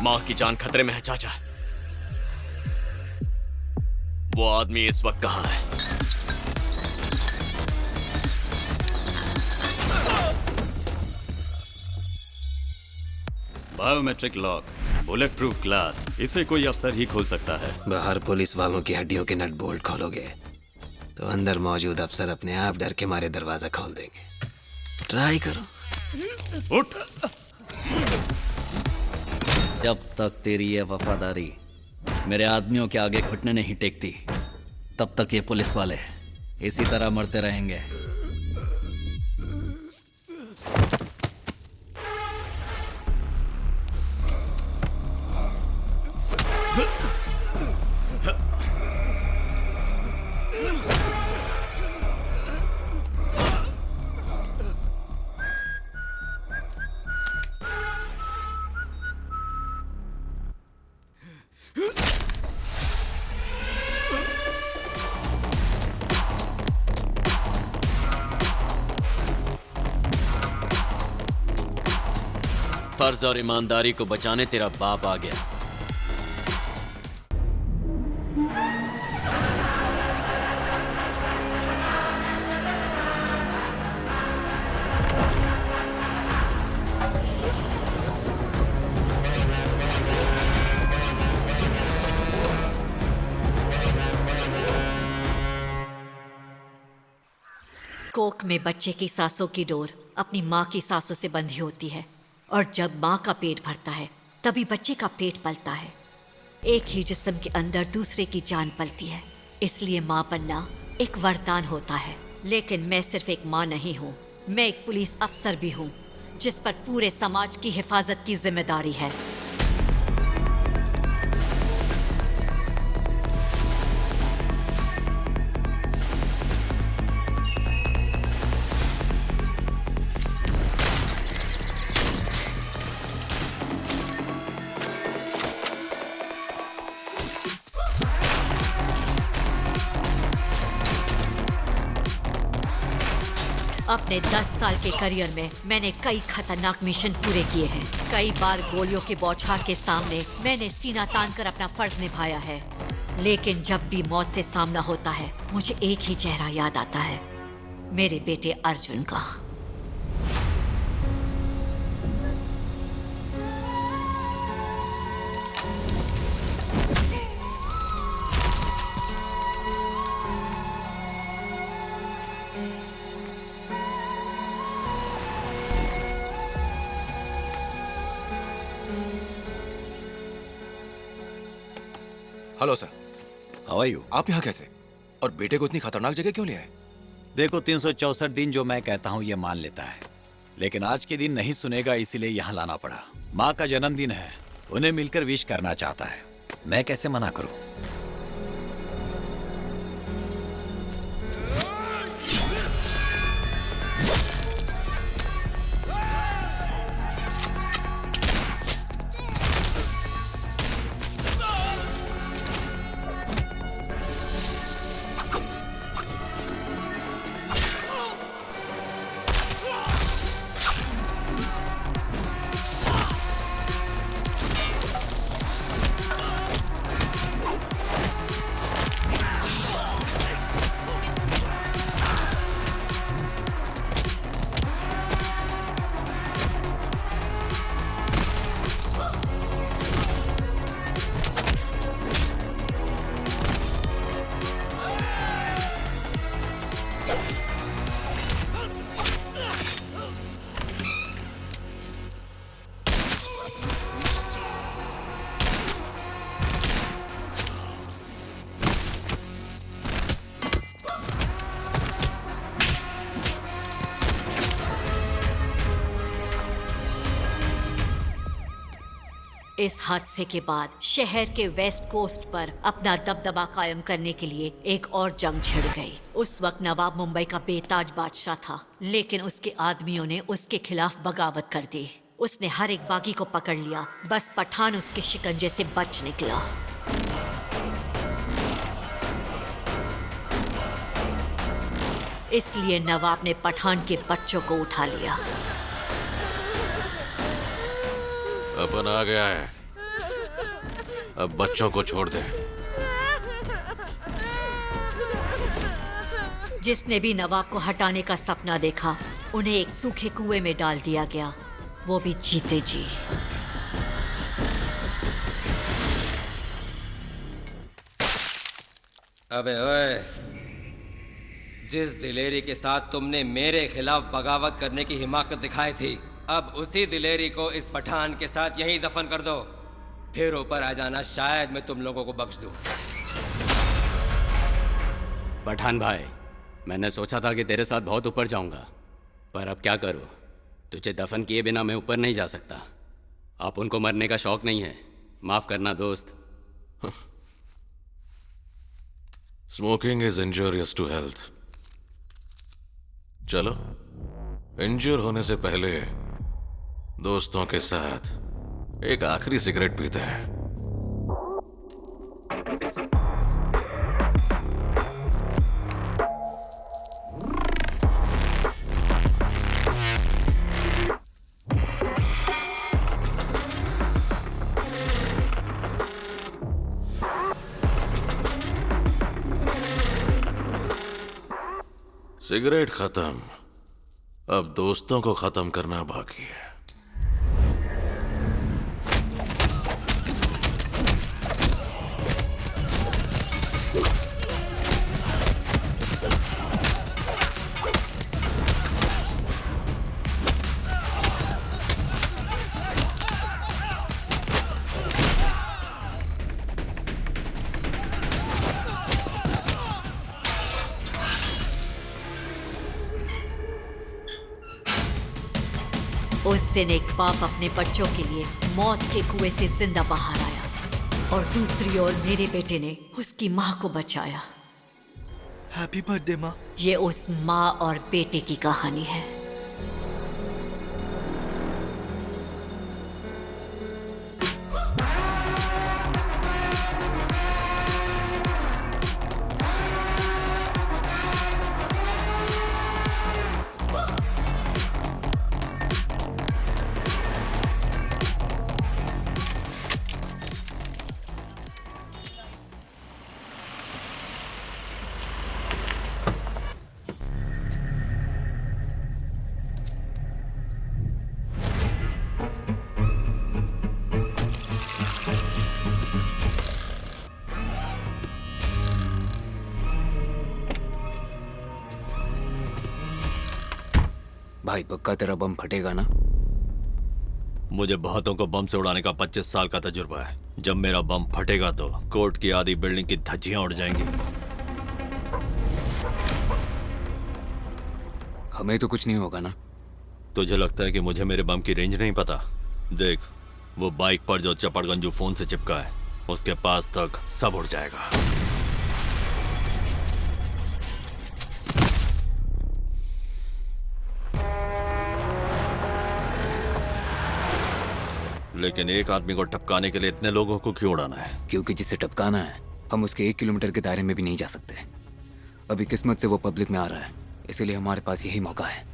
माँ की जान खतरे में है चाचा। वो आदमी इस वक्त कहाँ है? Biometric lock, bullet proof glass, इसे कोई अफसर ही खोल सकता है। बाहर पुलिस वालों की हड्डियों के नट बोल्ट खोलोगे तो अंदर मौजूद अफसर अपने आप डर के मारे दरवाजा खोल देंगे। ट्राई करो। उठ। जब तक तेरी ये वफादारी मेरे आदमियों के आगे घुटने नहीं टेकती, तब तक ये पुलिस वाले इसी तरह मरते रहेंगे। फर्ज और ईमानदारी को बचाने तेरा बाप आ गया। कोख में बच्चे की सांसों की डोर अपनी माँ की सांसों से बंधी होती है, और जब माँ का पेट भरता है तभी बच्चे का पेट पलता है। एक ही जिस्म के अंदर दूसरे की जान पलती है, इसलिए माँ बनना एक वरदान होता है। लेकिन मैं सिर्फ एक माँ नहीं हूँ, मैं एक पुलिस अफसर भी हूँ, जिस पर पूरे समाज की हिफाजत की जिम्मेदारी है। अपने 10 साल के करियर में मैंने कई खतरनाक मिशन पूरे किए हैं। कई बार गोलियों के बौछार के सामने मैंने सीना तान कर अपना फर्ज निभाया है। लेकिन जब भी मौत से सामना होता है, मुझे एक ही चेहरा याद आता है, मेरे बेटे अर्जुन का। Hello sir. How are you? आप यहाँ कैसे? और बेटे को इतनी खतरनाक जगह क्यों ले आए? देखो 364 दिन जो मैं कहता हूँ ये मान लेता है, लेकिन आज के दिन नहीं सुनेगा, इसीलिए यहाँ लाना पड़ा। माँ का जन्मदिन है, उन्हें मिलकर विश करना चाहता है, मैं कैसे मना करूँ? इस हादसे के बाद शहर के वेस्ट कोस्ट पर अपना दबदबा कायम करने के लिए एक और जंग छिड़ गई। उस वक्त नवाब मुंबई का बेताज बादशाह था, लेकिन उसके आदमियों ने उसके खिलाफ बगावत कर दी। उसने हर एक बागी को पकड़ लिया, बस पठान उसके शिकंजे से बच निकला। इसलिए नवाब ने पठान के बच्चों को उठा लिया। अपन आ गया है, अब बच्चों को छोड़ दे। जिसने भी नवाब को हटाने का सपना देखा, उन्हें एक सूखे कुएं में डाल दिया गया, वो भी जीते जी। अबे ओए, जिस दिलेरी के साथ तुमने मेरे खिलाफ बगावत करने की हिमाकत दिखाई थी, अब उसी दिलेरी को इस पठान के साथ यहीं दफन कर दो। फिर ऊपर आ जाना, शायद मैं तुम लोगों को बख्श दूं। पठान भाई, मैंने सोचा था कि तेरे साथ बहुत ऊपर जाऊंगा, पर अब क्या करूं? तुझे दफन किए बिना मैं ऊपर नहीं जा सकता। आप उनको मरने का शौक नहीं है, माफ करना दोस्त। Smoking is injurious to health. चलो, इंजूर होने से पहले दोस्तों के साथ एक आखिरी सिगरेट पीते हैं। सिगरेट खत्म, अब दोस्तों को खत्म करना बाकी है। उस दिन एक बाप अपने बच्चों के लिए मौत के कुएं से जिंदा बाहर आया, और दूसरी ओर मेरे बेटे ने उसकी माँ को बचाया। हैप्पी बर्थडे माँ। ये उस माँ और बेटे की कहानी है। भाई पक्का तेरा बम फटेगा ना? मुझे बहुतों को बम से उड़ाने का 25 साल का तजुर्बा है। जब मेरा बम फटेगा तो कोर्ट की आधी बिल्डिंग की धज्जियां उड़ जाएंगी। हमें तो कुछ नहीं होगा ना? तुझे लगता है कि मुझे मेरे बम की रेंज नहीं पता? देख, वो बाइक पर जो चपड़गंजू फोन से चिपका है, उसके पास तक सब उड़ जाएगा। लेकिन एक आदमी को टपकाने के लिए इतने लोगों को क्यों उड़ाना है? क्योंकि जिसे टपकाना है, हम उसके 1 किलोमीटर के दायरे में भी नहीं जा सकते। अभी किस्मत से वो पब्लिक में आ रहा है, इसीलिए हमारे पास यही मौका है।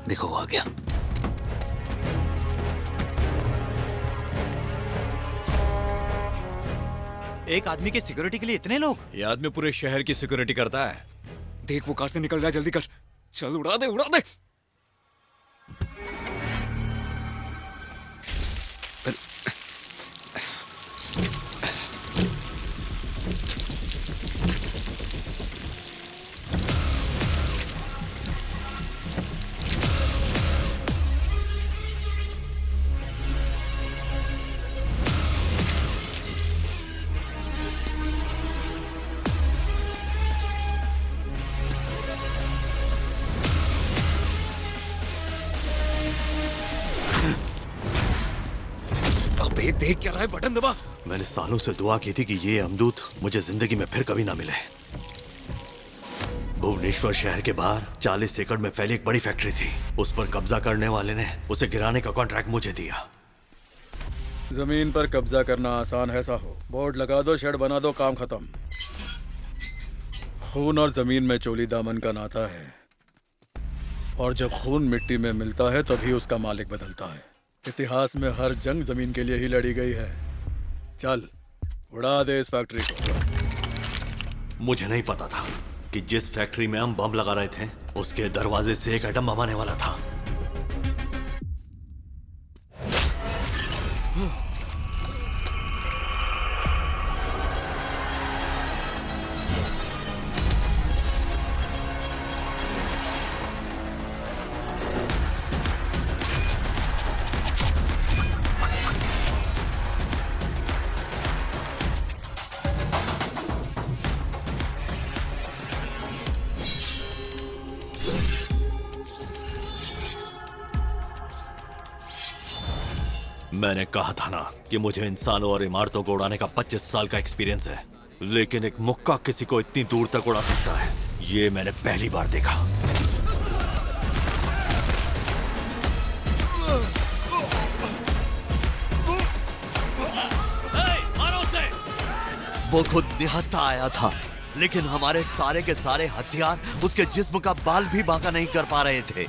देखो वो आ गया। एक आदमी की सिक्योरिटी के लिए इतने लोग? ये आदमी पूरे शहर की सिक्योरिटी करता है। देख वो कार से निकल रहा है, जल्दी कर। चल उड़ा दे, उड़ा दे। देख क्या रहा है, बटन दबा। मैंने सालों से दुआ की थी कि ये अमदूत मुझे जिंदगी में फिर कभी ना मिले। भुवनेश्वर शहर के बाहर 40 एकड़ में फैली एक बड़ी फैक्ट्री थी। उस पर कब्जा करने वाले ने उसे गिराने का कॉन्ट्रैक्ट मुझे दिया। जमीन पर कब्जा करना आसान है साहो। बोर्ड लगा दो, शेड बना दो, काम खत्म। खून और जमीन में चोली दामन का नाता है। और जब खून मिट्टी में मिलता है तभी उसका मालिक बदलता है। इतिहास में हर जंग जमीन के लिए ही लड़ी गई है। चल उड़ा दे इस फैक्ट्री को। मुझे नहीं पता था कि जिस फैक्ट्री में हम बम लगा रहे थे उसके दरवाजे से एक एटम बम आने वाला था। मैंने कहा था ना कि मुझे इंसानों और इमारतों को उड़ाने का 25 साल का एक्सपीरियंस है, लेकिन एक मुक्का किसी को इतनी दूर तक उड़ा सकता है ये मैंने पहली बार देखा। वो खुद निहत्था आया था, लेकिन हमारे सारे के सारे हथियार उसके जिस्म का बाल भी बांका नहीं कर पा रहे थे।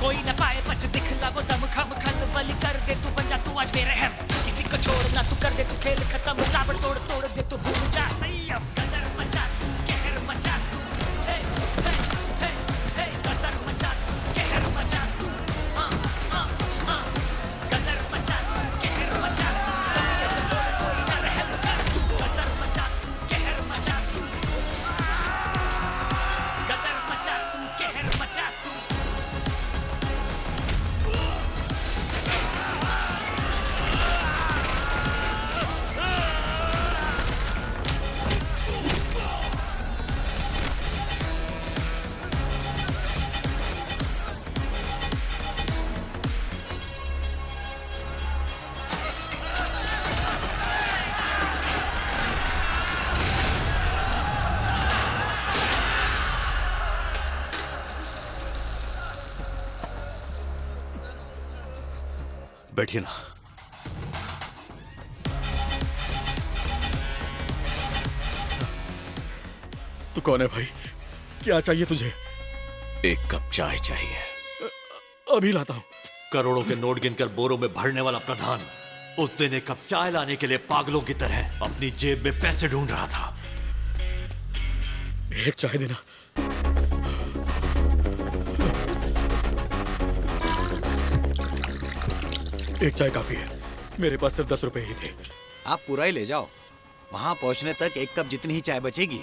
कोई न पाए बच दिखला वो दम खम खल बलि कर दे तू बन जा तू आज बेरहम किसी को छोड़ना तू कर दे तू खेल खत्म ताबड़ तोड़ तोड़ दे तू भूल जा सही अब कदर मचा कहर मचा हे हे हे हे कदर मचा कहर मचा कदर मचा कहर मचा ये सब कोई न रहम कर कदर मचा कहर मचा कदर मचा तू कहर मचा तू बैठिए ना। तू कौन है भाई? क्या चाहिए तुझे? एक कप चाय चाहिए। अभी लाता हूं। करोड़ों के नोट गिनकर बोरों में भरने वाला प्रधान उस दिन एक कप चाय लाने के लिए पागलों की तरह अपनी जेब में पैसे ढूंढ रहा था। एक चाय देना। एक चाय काफी है, मेरे पास सिर्फ 10 रुपए ही थे। आप पूरा ही ले जाओ, वहां पहुंचने तक एक कप जितनी ही चाय बचेगी।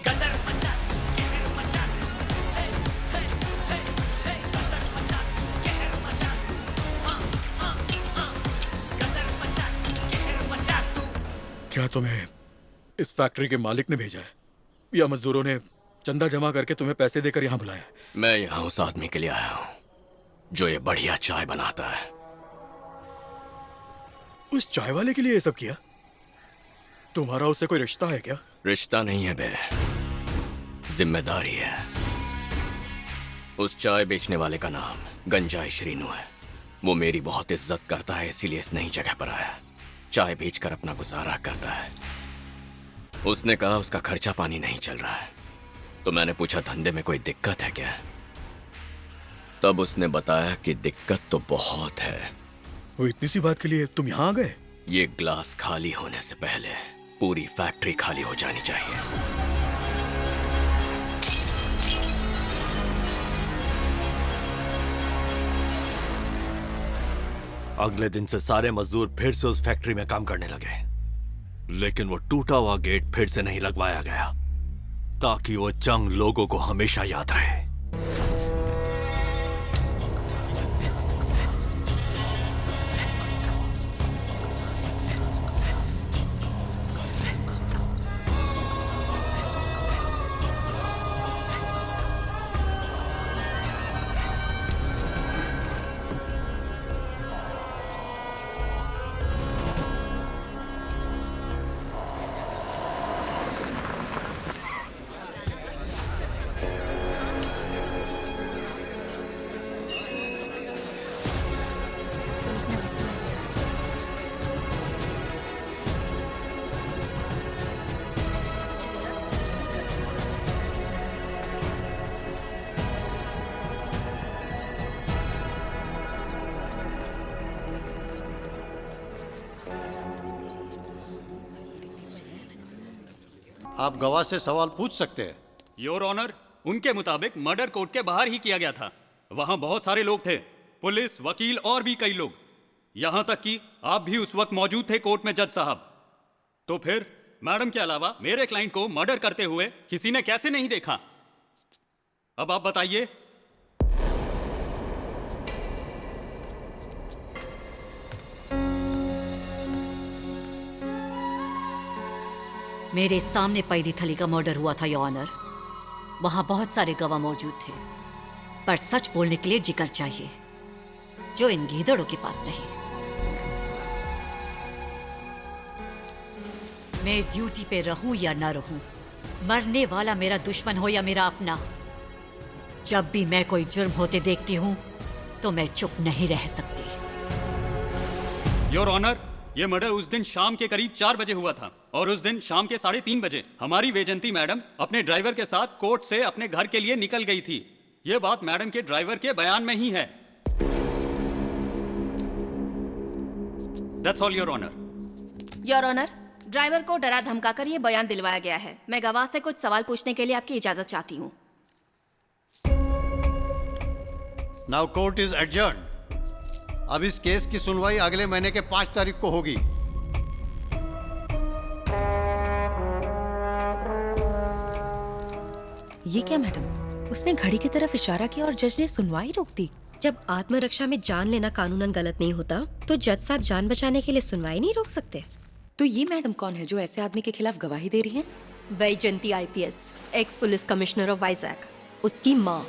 क्या तुम्हें इस फैक्ट्री के मालिक ने भेजा है या मजदूरों ने चंदा जमा करके तुम्हें पैसे देकर यहाँ बुलाया है? मैं यहाँ उस आदमी के लिए आया हूँ जो ये बढ़िया चाय बनाता है। उस चाय वाले के लिए ये सब किया? तुम्हारा उससे कोई रिश्ता है क्या? रिश्ता नहीं है बे, जिम्मेदारी है। उस चाय बेचने वाले का नाम गंजाई श्रीनू है। वो मेरी बहुत इज्जत करता है, इसीलिए इस नई जगह पर आया। चाय बेचकर अपना गुजारा करता है। उसने कहा उसका खर्चा पानी नहीं चल रहा है, तो मैंने पूछा धंधे में कोई दिक्कत है क्या? तब उसने बताया कि दिक्कत तो बहुत है। वो इतनी सी बात के लिए तुम यहाँ आ गए? ये ग्लास खाली होने से पहले पूरी फैक्ट्री खाली हो जानी चाहिए। अगले दिन से सारे मजदूर फिर से उस फैक्ट्री में काम करने लगे, लेकिन वो टूटा हुआ गेट फिर से नहीं लगवाया गया ताकि वो जंग लोगों को हमेशा याद रहे। आप गवाह से सवाल पूछ सकते हैं। योर ऑनर, उनके मुताबिक मर्डर कोर्ट के बाहर ही किया गया था। वहां बहुत सारे लोग थे, पुलिस, वकील और भी कई लोग। यहां तक कि आप भी उस वक्त मौजूद थे कोर्ट में जज साहब। तो फिर मैडम के अलावा मेरे क्लाइंट को मर्डर करते हुए किसी ने कैसे नहीं देखा? अब आप बताइए। मेरे सामने पैदी थली का मर्डर हुआ था योर ऑनर। वहां बहुत सारे गवाह मौजूद थे, पर सच बोलने के लिए जिक्र चाहिए, जो इन गीदड़ों के पास नहीं। मैं ड्यूटी पे रहूं या ना रहूं, मरने वाला मेरा दुश्मन हो या मेरा अपना, जब भी मैं कोई जुर्म होते देखती हूं तो मैं चुप नहीं रह सकती। योर ऑनर, ये मर्डर उस दिन शाम के करीब 4 बजे हुआ था और उस दिन शाम के 3:30 बजे हमारी वेजंती मैडम अपने ड्राइवर के साथ कोर्ट से अपने घर के लिए निकल गई थी। ये बात मैडम के ड्राइवर के बयान में ही है। That's all, your honour. Your honour, driver को डरा धमका कर ये बयान दिलवाया गया है। मैं गवाह से कुछ सवाल पूछने के लिए आपकी इजाजत चाहती हूँ। Now court is adjourned. अब इस केस की सुनवाई अगले महीने के 5 तारीख को होगी। ये क्या मैडम, उसने घड़ी की तरफ इशारा किया और जज ने सुनवाई रोक दी। जब आत्मरक्षा में जान लेना कानूनन गलत नहीं होता, तो जज साहब जान बचाने के लिए सुनवाई नहीं रोक सकते। तो ये मैडम कौन है जो ऐसे आदमी के खिलाफ गवाही दे रही है? Vaijayanti IPS, ex police commissioner of Vizag, उसकी माँ।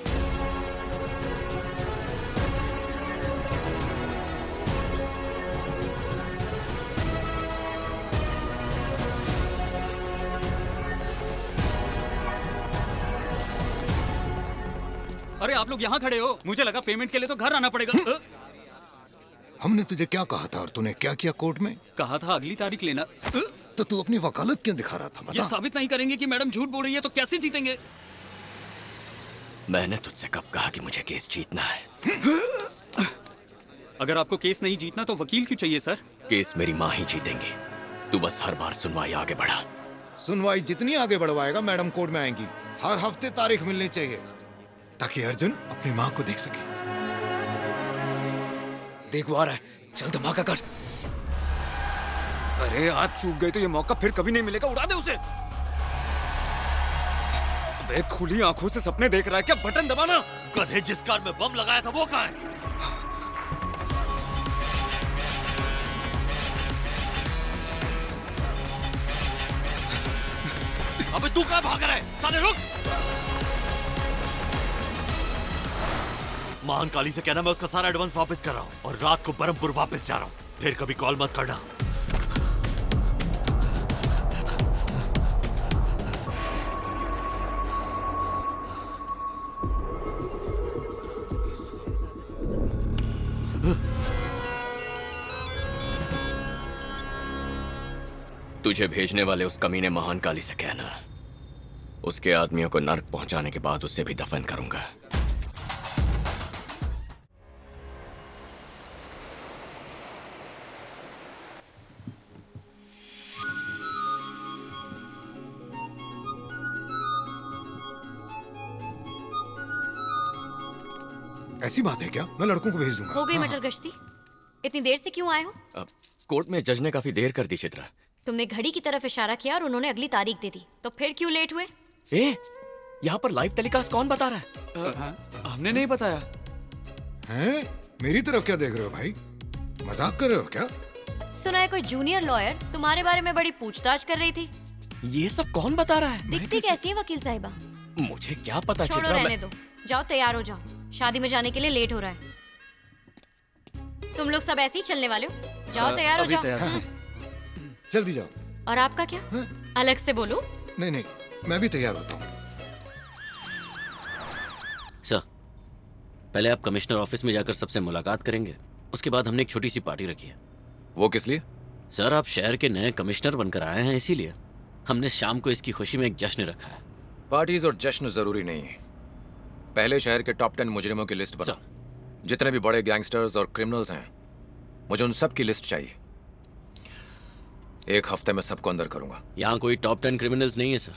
अरे आप लोग यहाँ खड़े हो, मुझे लगा पेमेंट के लिए तो घर आना पड़ेगा। हमने तुझे क्या कहा था और तूने क्या किया कोर्ट में? कहा था अगली तारीख लेना। तो तू अपनी वकालत क्यों दिखा रहा था? बता। ये साबित नहीं करेंगे कि मैडम झूठ बोल रही है तो कैसे जीतेंगे? मैंने तुझसे कब कहा कि मुझे केस जीतना है? अगर आपको केस नहीं जीतना तो वकील क्यों चाहिए सर? केस मेरी माँ ही जीतेंगी। तू बस हर बार सुनवाई आगे बढ़ा। सुनवाई जितनी आगे बढ़वाएगा मैडम कोर्ट में आएंगी। हर हफ्ते तारीख मिलनी चाहिए ताकि अर्जुन अपनी माँ को देख सके। देख वो आ रहा है, चल धमाका कर। अरे आज चूक गए तो ये मौका फिर कभी नहीं मिलेगा, उड़ा दे उसे। वे खुली आंखों से सपने देख रहा है क्या? बटन दबाना। गधे, जिस कार में बम लगाया था वो कहाँ है? अबे तू कहाँ भाग रहा है? साले रुक। महान काली से कहना मैं उसका सारा एडवांस वापस कर रहा हूँ और रात को बरमपुर वापस जा रहा हूँ। फिर कभी कॉल मत करना। तुझे भेजने वाले उस कमीने महान काली से कहना, उसके आदमियों को नर्क पहुंचाने के बाद उसे भी दफन करूंगा। ऐसी बात है क्या? मैं लड़कों को भेज दूंगा। हो गई मटर गश्ती? इतनी देर से क्यों आए हो? कोर्ट में जज ने काफी देर कर दी चित्रा। तुमने घड़ी की तरफ इशारा किया और उन्होंने अगली तारीख दे दी, तो फिर क्यों लेट हुए? यहाँ पर लाइव टेलीकास्ट कौन बता रहा है? हमने नहीं बताया। हैं? मेरी तरफ क्या देख रहे हो भाई? मजाक कर रहे हो क्या? सुना है कोई जूनियर लॉयर तुम्हारे बारे में बड़ी पूछताछ कर रही थी। ये सब कौन बता रहा है? दिखती कैसी है वकील साहिबा? मुझे क्या पता छोड़ो, चित्रा। रहने दो। जाओ तैयार हो जाओ, शादी में जाने के लिए लेट हो रहा है। तुम लोग सब ऐसे ही चलने वाले हो? जाओ तैयार हो जाओ। जल्दी जाओ। और आपका क्या? अलग से बोलो। नहीं नहीं, मैं भी तैयार होता हूँ। सर, पहले आप कमिश्नर ऑफिस में जाकर सबसे मुलाकात करेंगे, उसके बाद हमने एक छोटी सी पार्टी रखी है। वो किस लिए? सर, आप शहर के नए कमिश्नर बनकर आए हैं, इसीलिए हमने शाम को इसकी खुशी में एक जश्न रखा है। पार्टीज और जश्न जरूरी नहीं है। पहले शहर के टॉप 10 मुजरिमों की लिस्ट बना। जितने भी बड़े गैंगस्टर्स और क्रिमिनल्स हैं, मुझे उन सब की लिस्ट चाहिए। 1 हफ्ते में सबको अंदर करूंगा। यहाँ कोई टॉप 10 क्रिमिनल्स नहीं है सर,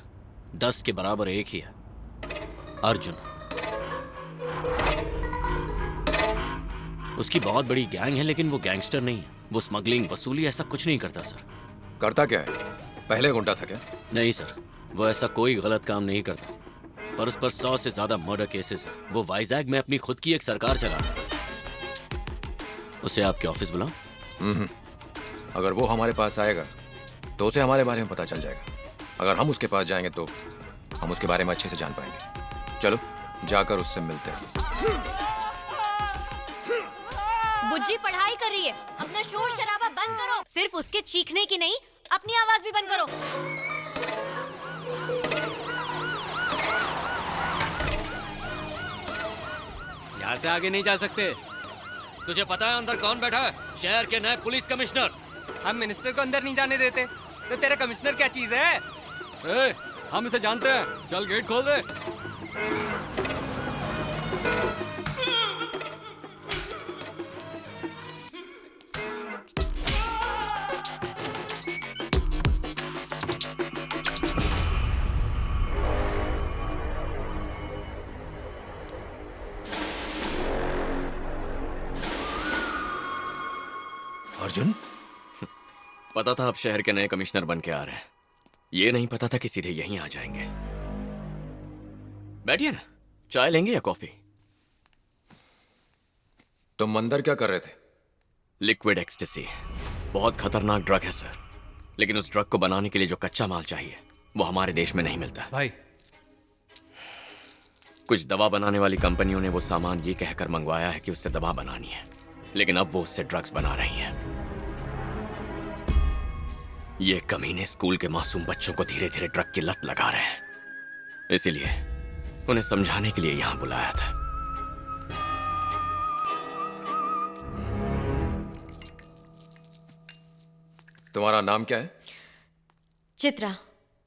10 के बराबर एक ही है, अर्जुन। उसकी बहुत बड़ी गैंग है, लेकिन वो गैंगस्टर नहीं है। वो स्मगलिंग, वसूली ऐसा कुछ नहीं करता सर। करता क्या है? पहले गुंडा था क्या? नहीं सर, वो ऐसा कोई गलत काम नहीं करता, पर उस पर 100 से ज्यादा मर्डर केसेस है। वो वाइजैग में अपनी खुद की एक सरकार चला रहा है। उसे आपके ऑफिस बुलाओ। अगर वो हमारे पास आएगा तो उसे हमारे बारे में पता चल जाएगा। अगर हम उसके पास जाएंगे तो हम उसके बारे में अच्छे से जान पाएंगे। चलो जाकर उससे मिलते हैं। बुज्जी पढ़ाई कर रही है, अपना शोर शराबा बंद करो। सिर्फ उसके चीखने की नहीं, अपनी आवाज भी बंद करो। यहाँ से आगे नहीं जा सकते। तुझे पता है अंदर कौन बैठा है? शहर के नए पुलिस कमिश्नर। हम मिनिस्टर को अंदर नहीं जाने देते, तो तेरा कमिश्नर क्या चीज है? हम इसे जानते हैं, चल गेट खोल दे। अर्जुन, पता था आप शहर के नए कमिश्नर बन के आ रहे हैं। ये नहीं पता था कि सीधे यहीं आ जाएंगे। बैठिए ना, चाय लेंगे या कॉफी? तुम अंदर क्या कर रहे थे? लिक्विड एक्सटेसी बहुत खतरनाक ड्रग है सर, लेकिन उस ड्रग को बनाने के लिए जो कच्चा माल चाहिए वो हमारे देश में नहीं मिलता। भाई, कुछ दवा बनाने वाली कंपनियों ने वो सामान ये कहकर मंगवाया है कि उससे दवा बनानी है, लेकिन अब वो उससे ड्रग्स बना रही हैं। ये कमीने स्कूल के मासूम बच्चों को धीरे धीरे ड्रग की लत लगा रहे हैं, इसीलिए उन्हें समझाने के लिए यहां बुलाया था। तुम्हारा नाम क्या है? चित्रा।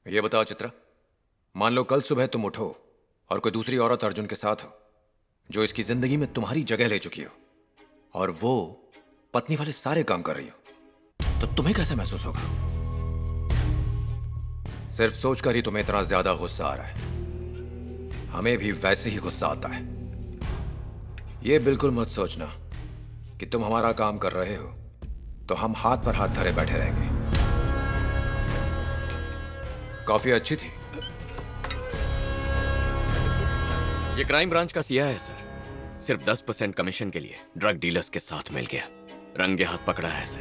ये बताओ चित्रा, मान लो कल सुबह तुम उठो और कोई दूसरी औरत अर्जुन के साथ हो जो इसकी जिंदगी में तुम्हारी जगह ले चुकी हो, और वो पत्नी वाले सारे काम कर रही हो, तो तुम्हें कैसे महसूस होगा? सिर्फ सोचकर ही तुम्हें इतना ज्यादा गुस्सा आ रहा है। हमें भी वैसे ही गुस्सा आता है। ये बिल्कुल मत सोचना कि तुम हमारा काम कर रहे हो तो हम हाथ पर हाथ धरे बैठे रहेंगे। कॉफी अच्छी थी। ये क्राइम ब्रांच का सीआई है सर, सिर्फ 10% कमीशन के लिए ड्रग डीलर्स के साथ मिल गया। रंगे हाथ पकड़ा है इसे।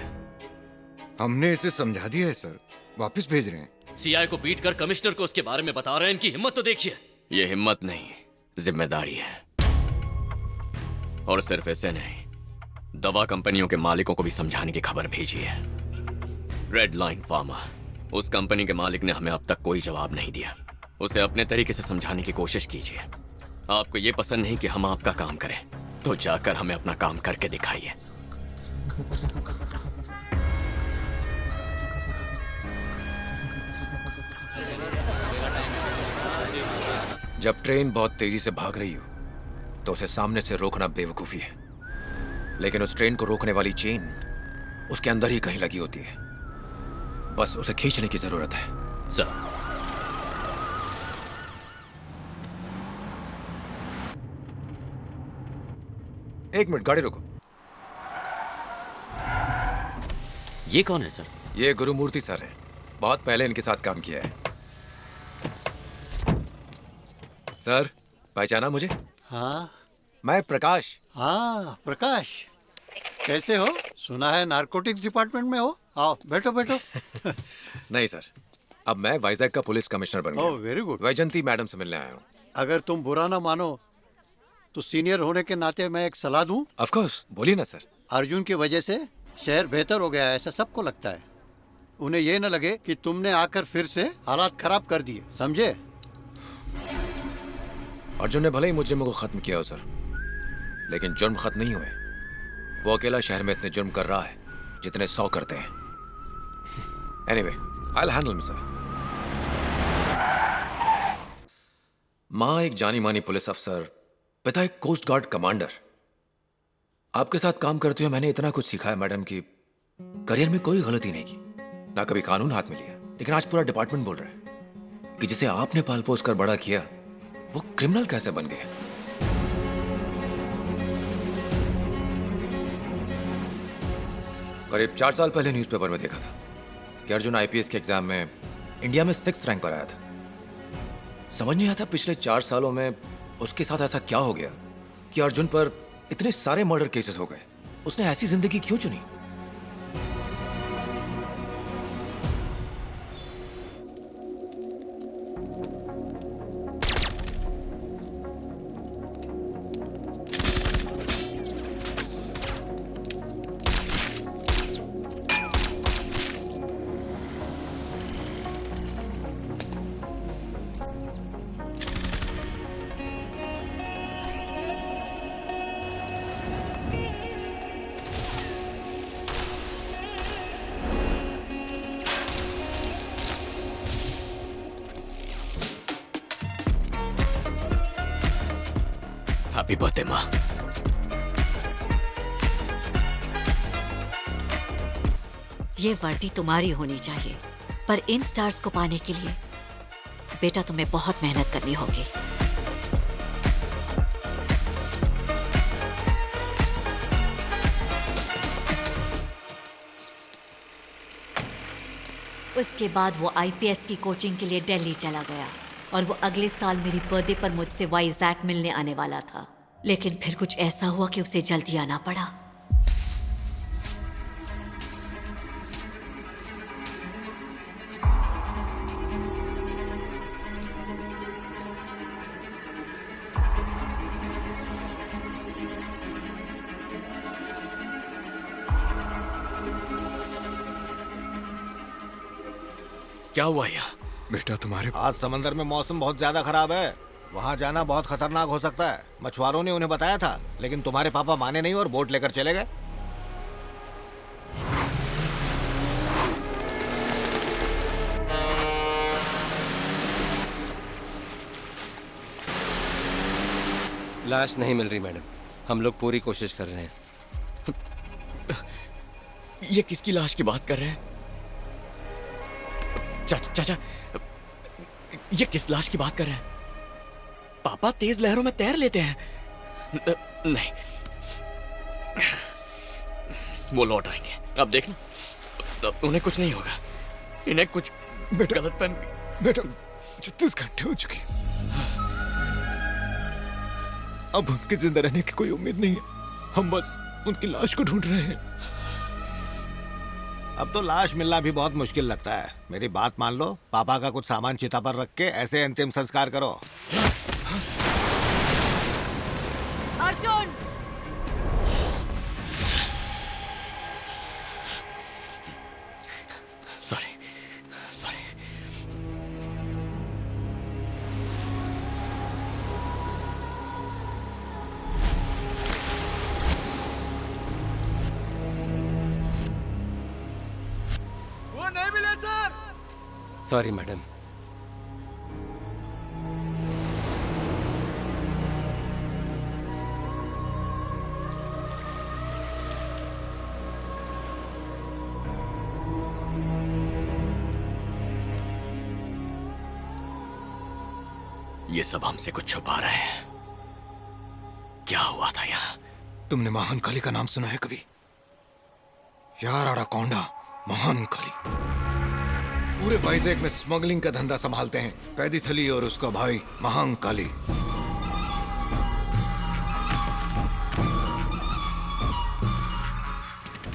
हमने इसे समझा दिया है सर, वापस भेज रहे हैं। सीआई को पीट कर कमिश्नर को उसके बारे में बता रहे हैं। इनकी हिम्मत तो देखिए। ये हिम्मत नहीं, जिम्मेदारी है। और सिर्फ ऐसे नहीं, दवा कंपनियों के मालिकों को भी समझाने की खबर भेजी है। रेड लाइन फार्मा, उस कंपनी के मालिक ने हमें अब तक कोई जवाब नहीं दिया। उसे अपने तरीके से समझाने की कोशिश कीजिए। आपको ये पसंद नहीं कि हम आपका काम करें, तो जाकर हमें अपना काम करके दिखाइए। जब ट्रेन बहुत तेजी से भाग रही हो तो उसे सामने से रोकना बेवकूफी है, लेकिन उस ट्रेन को रोकने वाली चेन उसके अंदर ही कहीं लगी होती है। बस उसे खींचने की जरूरत है। सर, एक मिनट, गाड़ी रोको। ये कौन है सर? ये गुरुमूर्ति सर है, बहुत पहले इनके साथ काम किया है। सर, पहचाना मुझे? हाँ, मैं प्रकाश। हाँ प्रकाश, कैसे हो? सुना है नारकोटिक्स डिपार्टमेंट में हो। आओ बैठो बैठो। नहीं सर, अब मैं वाइजैक का पुलिस कमिश्नर बन गया। Oh very good. Vyjayanti madam से मिलने आया हूँ। अगर तुम बुरा ना मानो तो सीनियर होने के नाते मैं एक सलाह दूं? ऑफ कोर्स, बोलिए ना सर। अर्जुन की वजह से शहर बेहतर हो गया है, ऐसा सबको लगता है। उन्हें ये न लगे कि तुमने आकर फिर से हालात खराब कर दिए, समझे? अर्जुन ने भले ही मुजरिमों को खत्म किया हो सर, लेकिन जुर्म खत्म नहीं हुए। वो अकेला शहर में इतने जुर्म कर रहा है जितने 100 करते हैं। Anyway, I will handle him sir. माँ एक जानी मानी पुलिस अफसर, पिता एक कोस्ट गार्ड कमांडर। आपके साथ काम करते हुए मैंने इतना कुछ सीखा है मैडम कि करियर में कोई गलती नहीं की, ना कभी कानून हाथ में लिया, लेकिन आज पूरा डिपार्टमेंट बोल रहा है कि जिसे आपने पाल पोस कर बड़ा किया वो क्रिमिनल कैसे बन गए। करीब 4 साल पहले न्यूज़पेपर में देखा था कि अर्जुन आईपीएस के एग्जाम में इंडिया में 6th रैंक पर आया था। समझ नहीं आता पिछले 4 सालों में उसके साथ ऐसा क्या हो गया कि अर्जुन पर इतने सारे मर्डर केसेस हो गए। उसने ऐसी जिंदगी क्यों चुनी? हैप्पी बर्थडे माँ। ये वर्दी तुम्हारी होनी चाहिए, पर इन स्टार्स को पाने के लिए बेटा तुम्हें बहुत मेहनत करनी होगी। उसके बाद वो आईपीएस की कोचिंग के लिए दिल्ली चला गया और वो अगले साल मेरी बर्थडे पर मुझसे वाइजैक मिलने आने वाला था, लेकिन फिर कुछ ऐसा हुआ कि उसे जल्दी आना पड़ा। क्या हुआ यहाँ? बेटा तुम्हारे आज समंदर में मौसम बहुत ज्यादा खराब है, वहाँ जाना बहुत खतरनाक हो सकता है। मछुआरों ने उन्हें बताया था, लेकिन तुम्हारे पापा माने नहीं और बोट लेकर चले गए। लाश नहीं मिल रही मैडम, हम लोग पूरी कोशिश कर रहे हैं। ये किसकी लाश की बात कर रहे हैं? चाचा, ये किस लाश की बात कर रहे हैं? पापा तेज लहरों में तैर लेते हैं। नहीं, वो लौट आएंगे, अब देखना। उन्हें कुछ नहीं होगा, इन्हें कुछ गलतफहमी। बेटा 36 घंटे हो चुके, अब उनके जिंदा रहने की कोई उम्मीद नहीं है। हम बस उनकी लाश को ढूंढ रहे हैं। अब तो लाश मिलना भी बहुत मुश्किल लगता है। मेरी बात मान लो, पापा का कुछ सामान चिता पर रख के ऐसे अंतिम संस्कार करो। अर्जुन! सॉरी। वो नहीं मिले सर। Sorry madam. ये सब हमसे कुछ छुपा रहे हैं। क्या हुआ था यहाँ? तुमने महान काली का नाम सुना है कभी? यार अड़ाकोंडा महान काली पूरे वाइजैक में स्मगलिंग का धंधा संभालते हैं। कैदी थली और उसका भाई महान काली।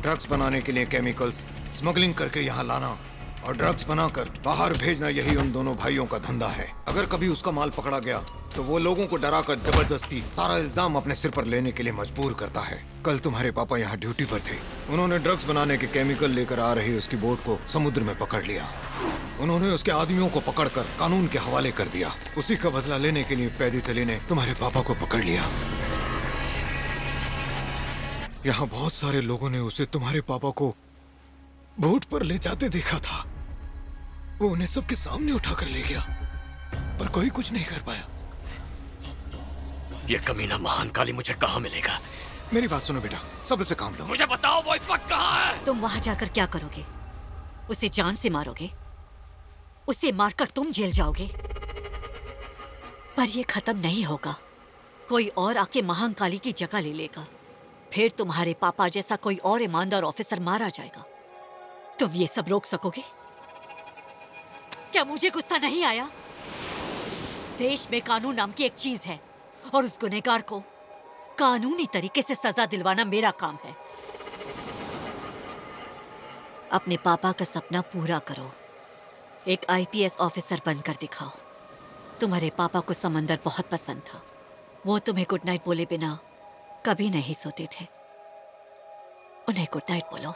ड्रग्स बनाने के लिए केमिकल्स स्मगलिंग करके यहाँ लाना और ड्रग्स बनाकर बाहर भेजना, यही उन दोनों भाइयों का धंधा है। अगर कभी उसका माल पकड़ा गया तो वो लोगों को डराकर जबरदस्ती सारा इल्जाम अपने सिर पर लेने के लिए मजबूर करता है। कल तुम्हारे पापा यहाँ ड्यूटी पर थे। उन्होंने ड्रग्स बनाने के केमिकल लेकर आ रही उसकी बोट को समुद्र में पकड़ लिया। उन्होंने उसके आदमियों को पकड़कर कानून के हवाले कर दिया। उसी का बदला लेने के लिए पैदी थली ने तुम्हारे पापा को पकड़ लिया। यहाँ बहुत सारे लोगों ने उसे तुम्हारे पापा को बोट पर ले जाते देखा था। वो उन्हें सबके सामने उठाकर ले गया, पर कोई कुछ नहीं कर पाया। ये कमीना महान काली मुझे कहाँ मिलेगा? मेरी बात सुनो बेटा, सब्र से काम लो। मुझे बताओ वो इस वक्त कहाँ है? तुम वहां जाकर क्या करोगे? उसे जान से मारोगे, उसे मारकर तुम जेल जाओगे। पर यह खत्म नहीं होगा। कोई और आके महाकाली की जगह ले लेगा। फिर तुम्हारे पापा जैसा कोई और ईमानदार ऑफिसर मारा जाएगा। तुम ये सब रोक सकोगे? क्या मुझे गुस्सा नहीं आया? देश में कानून नाम की एक चीज है और उस गुनहगार को कानूनी तरीके से सजा दिलवाना मेरा काम है। अपने पापा का सपना पूरा करो। एक आईपीएस ऑफिसर बनकर दिखाओ। तुम्हारे पापा को समंदर बहुत पसंद था। वो तुम्हें गुड नाइट बोले बिना कभी नहीं सोते थे। उन्हें गुड नाइट बोलो।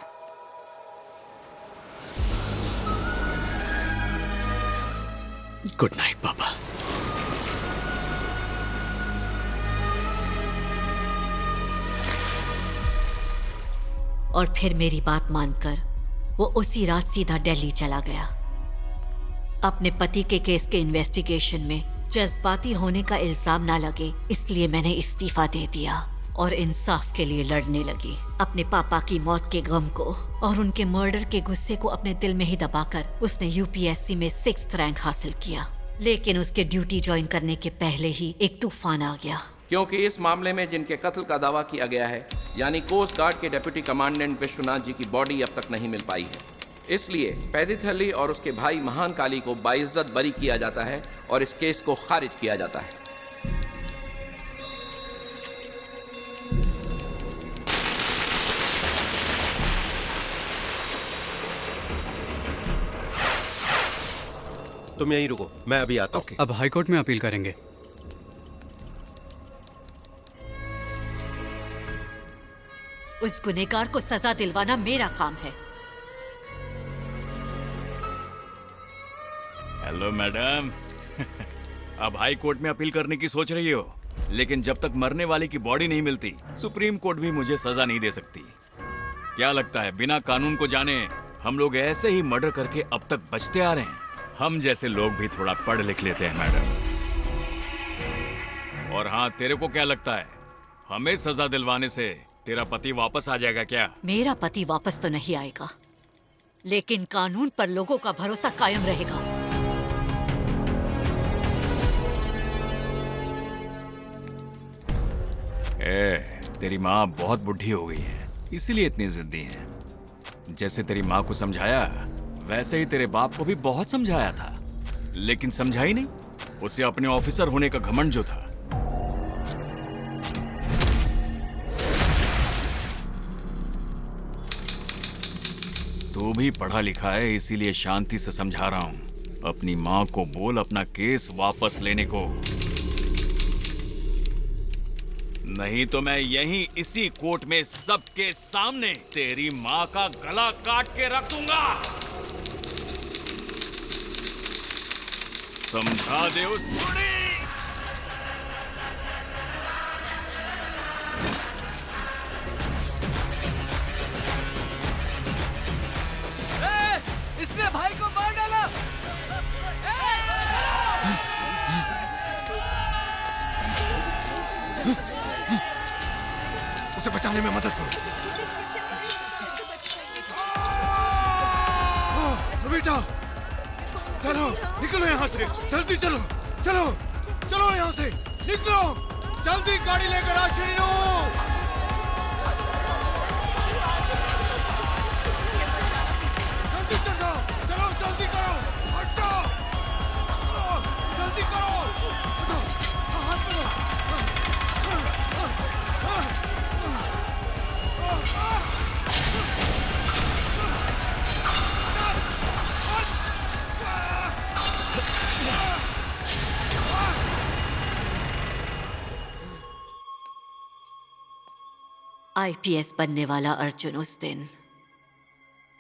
गुड नाइट पापा। और फिर मेरी बात मानकर वो उसी रात सीधा दिल्ली चला गया। अपने पति के केस के इन्वेस्टिगेशन में जज्बाती होने का इल्जाम ना लगे, इसलिए मैंने इस्तीफा दे दिया और इंसाफ के लिए लड़ने लगी। अपने पापा की मौत के गम को और उनके मर्डर के गुस्से को अपने दिल में ही दबाकर उसने यूपीएससी में 6th रैंक हासिल किया। लेकिन उसके ड्यूटी ज्वाइन करने के पहले ही एक तूफान आ गया। क्योंकि इस मामले में जिनके कत्ल का दावा किया गया है, यानी कोस्ट गार्ड के डिप्टी कमांडेंट विश्वनाथ जी की बॉडी अब तक नहीं मिल पाई है। इसलिए पैदिथली और उसके भाई महान काली को बाइज्जत बरी किया जाता है और इस केस को खारिज किया जाता है। तुम यहीं रुको, मैं अभी आता हूं। अब हाईकोर्ट में अपील करेंगे। उस गुनहगार को सजा दिलवाना मेरा काम है। Hello madam. अब हाई कोर्ट में अपील करने की सोच रही हो, लेकिन जब तक मरने वाले की बॉडी नहीं मिलती, सुप्रीम कोर्ट भी मुझे सजा नहीं दे सकती। क्या लगता है बिना कानून को जाने हम लोग ऐसे ही मर्डर करके अब तक बचते आ रहे हैं? हम जैसे लोग भी थोड़ा पढ़ लिख लेते हैं मैडम। और हाँ, तेरे को क्या लगता है हमें सजा दिलवाने से तेरा पति वापस आ जाएगा क्या? मेरा पति वापस तो नहीं आएगा, लेकिन कानून पर लोगों का भरोसा कायम रहेगा। तेरी माँ बहुत बुढ़ी हो गई है, इसीलिए इतनी जिद्दी है। जैसे तेरी माँ को समझाया, वैसे ही तेरे बाप को भी बहुत समझाया था, लेकिन समझा ही नहीं। उसे अपने ऑफिसर होने का घमंड जो था। तू भी पढ़ा लिखा है, इसीलिए शांति से समझा रहा हूं। अपनी माँ को बोल अपना केस वापस लेने को, नहीं तो मैं यहीं इसी कोर्ट में सबके सामने तेरी माँ का गला काट के रख दूंगा। समझा दे उस बूढ़ी। इसने भाई को मार डाला। उसे बचाने में मदद करो। बेटा चलो, निकलो यहाँ से, जल्दी चलो, चलो चलो यहाँ से निकलो, जल्दी गाड़ी लेकर आ श्रीनू। जल्दी चलो, चलो जल्दी करो, हट जाओ, चलो जल्दी करो, हटो, हाथ करो। आईपीएस बनने वाला अर्जुन उस दिन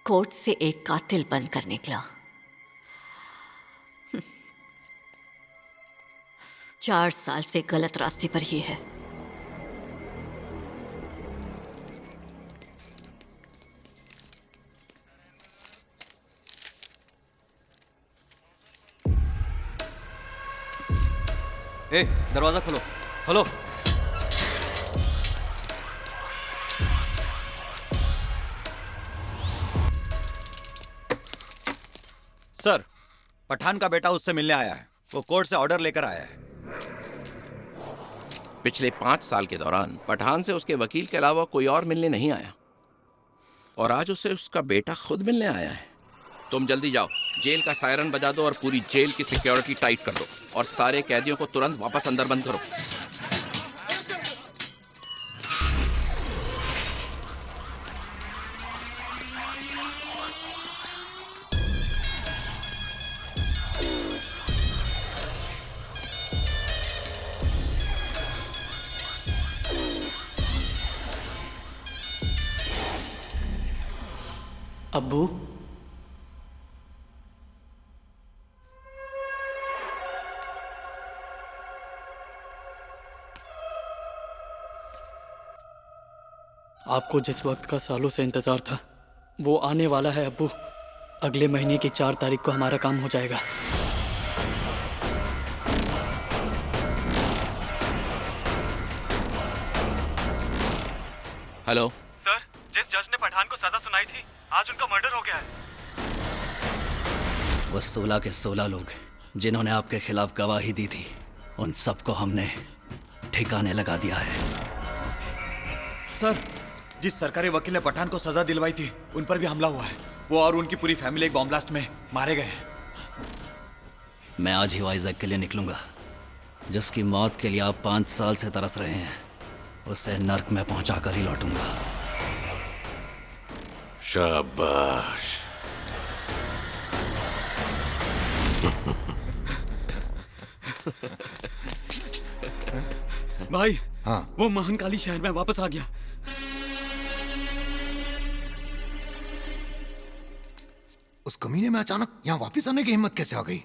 कोर्ट से एक कातिल बनकर निकला। 4 साल से गलत रास्ते पर ही है। दरवाजा खोलो, खोलो। सर, पठान का बेटा उससे मिलने आया है। वो कोर्ट से ऑर्डर लेकर आया है। पिछले 5 साल के दौरान पठान से उसके वकील के अलावा कोई और मिलने नहीं आया, और आज उसे उसका बेटा खुद मिलने आया है। तुम जल्दी जाओ, जेल का सायरन बजा दो और पूरी जेल की सिक्योरिटी टाइट कर दो, और सारे कैदियों को तुरंत वापस अंदर बंद करो। अब्बू, आपको जिस वक्त का सालों से इंतजार था वो आने वाला है अब्बू। अगले महीने की 4 तारीख को हमारा काम हो जाएगा। हेलो सर, जिस जज ने पठान को सजा सुनाई थी, आज उनका मर्डर हो गया है। वो 16 के 16 लोग जिन्होंने आपके खिलाफ गवाही दी थी, उन सबको हमने ठिकाने लगा दिया है। सर, जिस सरकारी वकील ने पठान को सजा दिलवाई थी, उन पर भी हमला हुआ है। वो और उनकी पूरी फैमिली एक बॉम्ब ब्लास्ट में मारे गए हैं। मैं आज ही वाइजैक के लिए निकलूंगा। जिसकी मौत के लिए आप 5 साल से तरस रहे हैं, उसे नर्क में पहुंचा कर ही लौटूंगा। शाबाश। भाई, हाँ, वो महानकाली शहर में वापस आ गया। उस कमीने में अचानक यहाँ वापस आने की हिम्मत कैसे आ गई?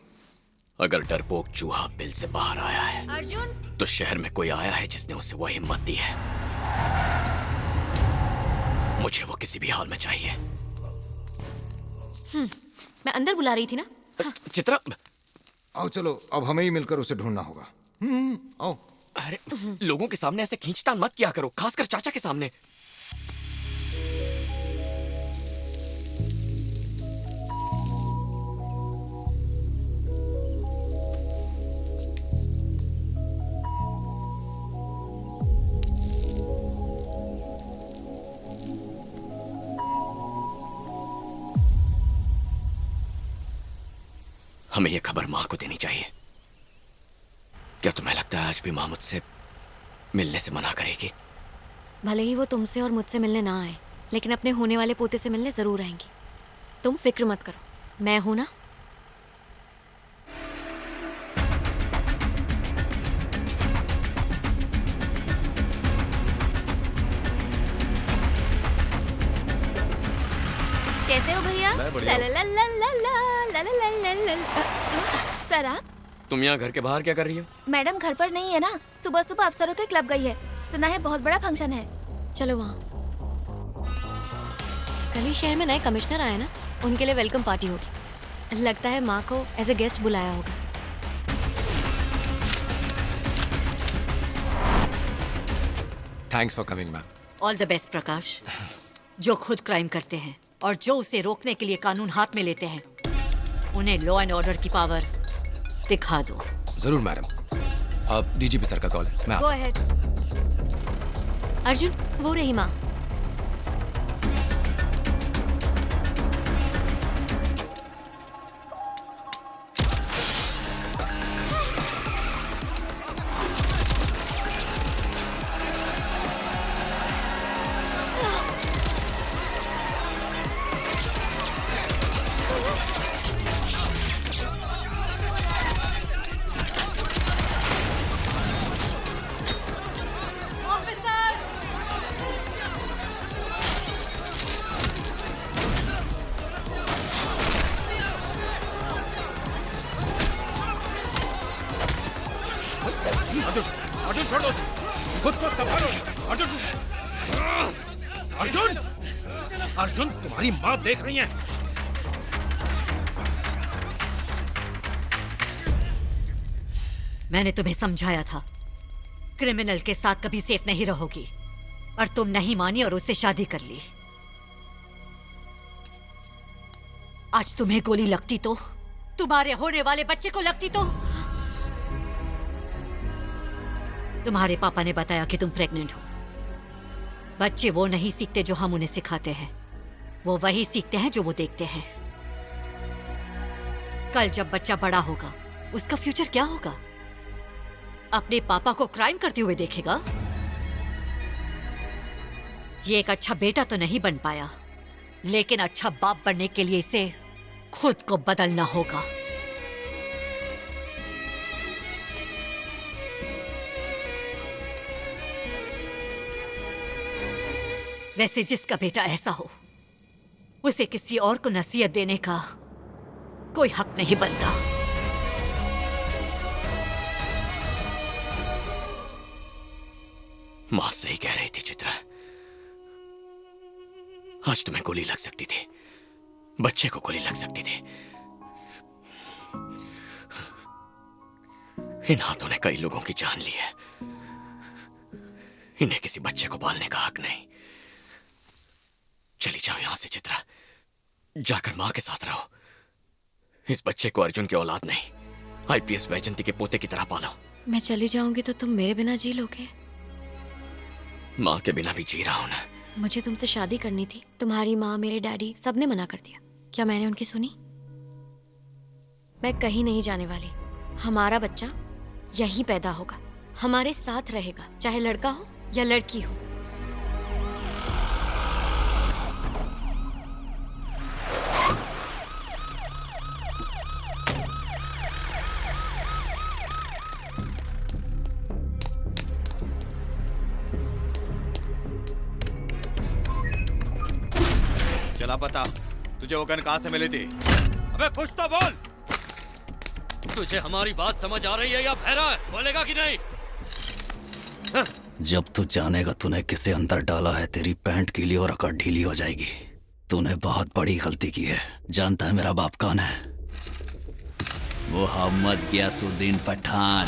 अगर डरपोक चूहा बिल से बाहर आया है अर्जुन, तो शहर में कोई आया है जिसने उसे वो हिम्मत दी है। मुझे वो किसी भी हाल में चाहिए। मैं अंदर बुला रही थी ना। हाँ। चित्रा, आओ चलो, अब हमें ही मिलकर उसे ढूंढना होगा। आओ। अरे लोगों के सामने ऐसे खींचतान मत किया करो, खासकर चाचा के सामने। हमें यह खबर मां को देनी चाहिए। क्या तुम्हें लगता है आज भी मां मुझसे मिलने से मना करेगी? भले ही वो तुमसे और मुझसे मिलने ना आए, लेकिन अपने होने वाले पोते से मिलने जरूर आएंगी। तुम फिक्र मत करो, मैं हूं ना। कैसे हो भैया? सर आप? तुम यहाँ घर के बाहर क्या कर रही हो? मैडम घर पर नहीं है ना, सुबह सुबह अफसरों के क्लब गई है। सुना है बहुत बड़ा फंक्शन है। चलो वहाँ। कल ही शहर में नए कमिश्नर आए ना, उनके लिए वेलकम पार्टी होगी। लगता है माँ को एज ए गेस्ट बुलाया होगा। Thanks for coming ma'am. All the best Prakash. जो खुद क्राइम करते हैं और जो उसे रोकने के लिए कानून हाथ में लेते हैं, उन्हें लॉ एंड ऑर्डर की पावर दिखा दो। जरूर मैडम। अब डीजीपी सर का कॉल है, मैं गो अहेड। अर्जुन, वो रही माँ। अर्जुन छोड़ दो, खुद को संभालो। अर्जुन, अर्जुन, अर्जुन, तुम्हारी माँ देख रही है। मैंने तुम्हें समझाया था, क्रिमिनल के साथ कभी सेफ नहीं रहोगी, और तुम नहीं मानी और उससे शादी कर ली। आज तुम्हें गोली लगती तो तुम्हारे होने वाले बच्चे को लगती तो तुम्हारे पापा ने बताया कि तुम प्रेग्नेंट हो। बच्चे वो नहीं सीखते जो हम उन्हें सिखाते हैं, वो वही सीखते हैं जो वो देखते हैं। कल जब बच्चा बड़ा होगा उसका फ्यूचर क्या होगा? अपने पापा को क्राइम करते हुए देखेगा। ये एक अच्छा बेटा तो नहीं बन पाया, लेकिन अच्छा बाप बनने के लिए इसे खुद को बदलना होगा। वैसे जिसका बेटा ऐसा हो उसे किसी और को नसीहत देने का कोई हक नहीं बनता। मां सही कह रही थी चित्रा। आज तुम्हें गोली लग सकती थी, बच्चे को गोली लग सकती थी। इन हाथों ने कई लोगों की जान ली है। इन्हें किसी बच्चे को पालने का हक नहीं। चली जाओ यहां से चित्रा, जाकर मां के साथ रहो। इस बच्चे को अर्जुन की औलाद नहीं, आईपीएस वैजंती के पोते की तरह पालो। मैं चली जाऊंगी तो तुम मेरे बिना जी लोगे? मां के बिना भी जी रहा हूं ना। मुझे तुमसे शादी करनी थी। तुम्हारी माँ, मेरे डैडी, सबने मना कर दिया। क्या मैंने उनकी सुनी? मैं कहीं नहीं जाने वाली। हमारा बच्चा यहीं पैदा होगा, हमारे साथ रहेगा, चाहे लड़का हो या लड़की हो। चला बता, तुझे वो गन कहां से मिली थी? अबे कुछ तो बोल। तुझे हमारी बात समझ आ रही है या बहरा है? बोलेगा कि नहीं? जब तू जानेगा तूने किसे अंदर डाला है, तेरी पैंट गीली और अकड़ ढीली हो जाएगी। तूने बहुत बड़ी गलती की है। जानता है मेरा बाप कौन है? मोहम्मद गयासुद्दीन पठान।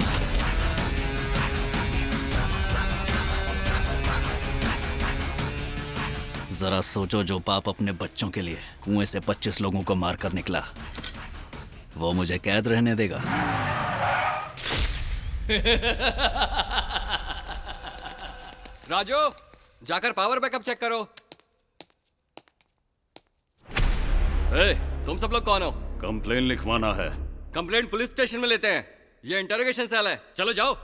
जरा सोचो, जो बाप अपने बच्चों के लिए कुएं से 25 लोगों को मारकर निकला, वो मुझे कैद रहने देगा? राजू, जाकर पावर बैकअप चेक करो। तुम सब लोग कौन हो? कंप्लेन लिखवाना है। कंप्लेंट पुलिस स्टेशन में लेते हैं, ये इंटरोगेशन सेल है। चलो जाओ।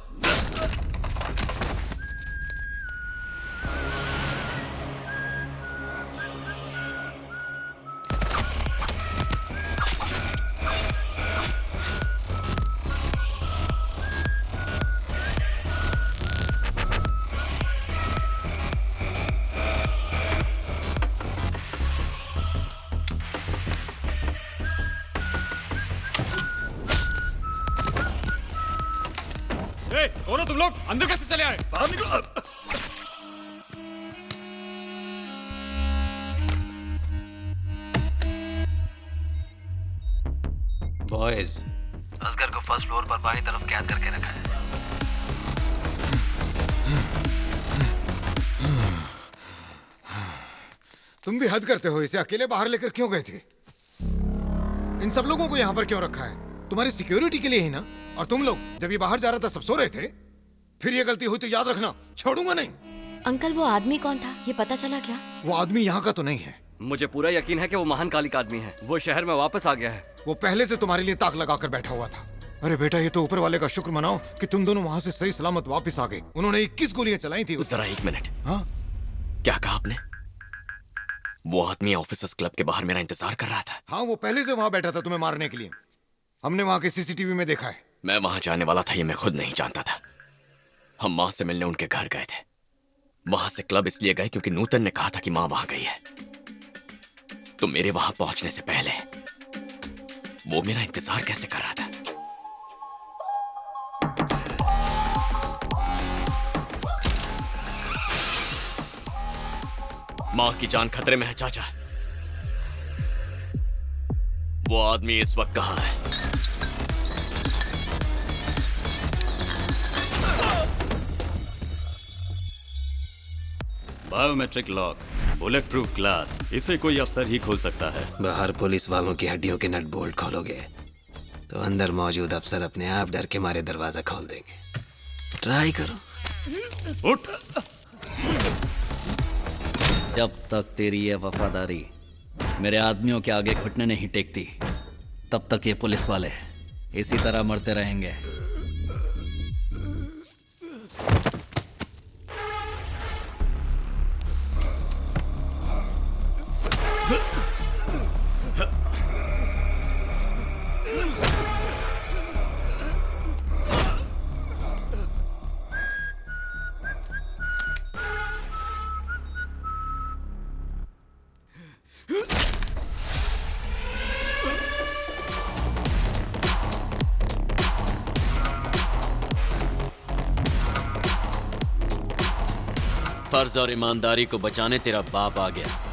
कौन हो तुम लोग? अंदर कैसे चले आए? बाहर निकलो। बॉयज, असगर को फर्स्ट फ्लोर पर बाईं तरफ कैद करके रखा है। तुम भी हद करते हो। इसे अकेले बाहर लेकर क्यों गए थे? इन सब लोगों को यहाँ पर क्यों रखा है? तुम्हारी सिक्योरिटी के लिए ही ना? और तुम लोग जब ये बाहर जा रहा था सब सो रहे थे। फिर ये गलती हुई तो याद रखना, छोड़ूंगा नहीं। अंकल, वो आदमी कौन था? ये पता चला क्या? वो आदमी यहाँ का तो नहीं है। मुझे पूरा यकीन है कि वो महान काली का आदमी है। वो शहर में वापस आ गया है। वो पहले से तुम्हारे लिए ताक लगाकर बैठा हुआ था। अरे बेटा, ये तो ऊपर वाले का शुक्र मनाओ कि तुम दोनों वहाँ से सही सलामत वापस आ गए। उन्होंने 21 गोलियां चलाई थी। जरा एक मिनट। हाँ, क्या कहा आपने? वो आदमी ऑफिसर्स क्लब के बाहर मेरा इंतजार कर रहा था। हाँ, वो पहले से वहाँ बैठा था तुम्हें मारने के लिए। हमने वहाँ के सीसीटीवी में देखा है। मैं वहां जाने वाला था ये मैं खुद नहीं जानता था। हम मां से मिलने उनके घर गए थे। वहां से क्लब इसलिए गए क्योंकि नूतन ने कहा था कि मां वहां गई है। तो मेरे वहां पहुंचने से पहले वो मेरा इंतजार कैसे कर रहा था? मां की जान खतरे में है चाचा। वो आदमी इस वक्त कहां है? Biometric lock, bullet proof glass, इसे कोई अफसर ही खोल सकता है। बाहर पुलिस वालों की हड्डियों के नट बोल्ट खोलोगे तो अंदर मौजूद अफसर अपने आप डर के मारे दरवाजा खोल देंगे। ट्राई करो। उठ। जब तक तेरी ये वफादारी मेरे आदमियों के आगे घुटने नहीं टेकती, तब तक ये पुलिस वाले इसी तरह मरते रहेंगे। फर्ज और ईमानदारी को बचाने तेरा बाप आ गया।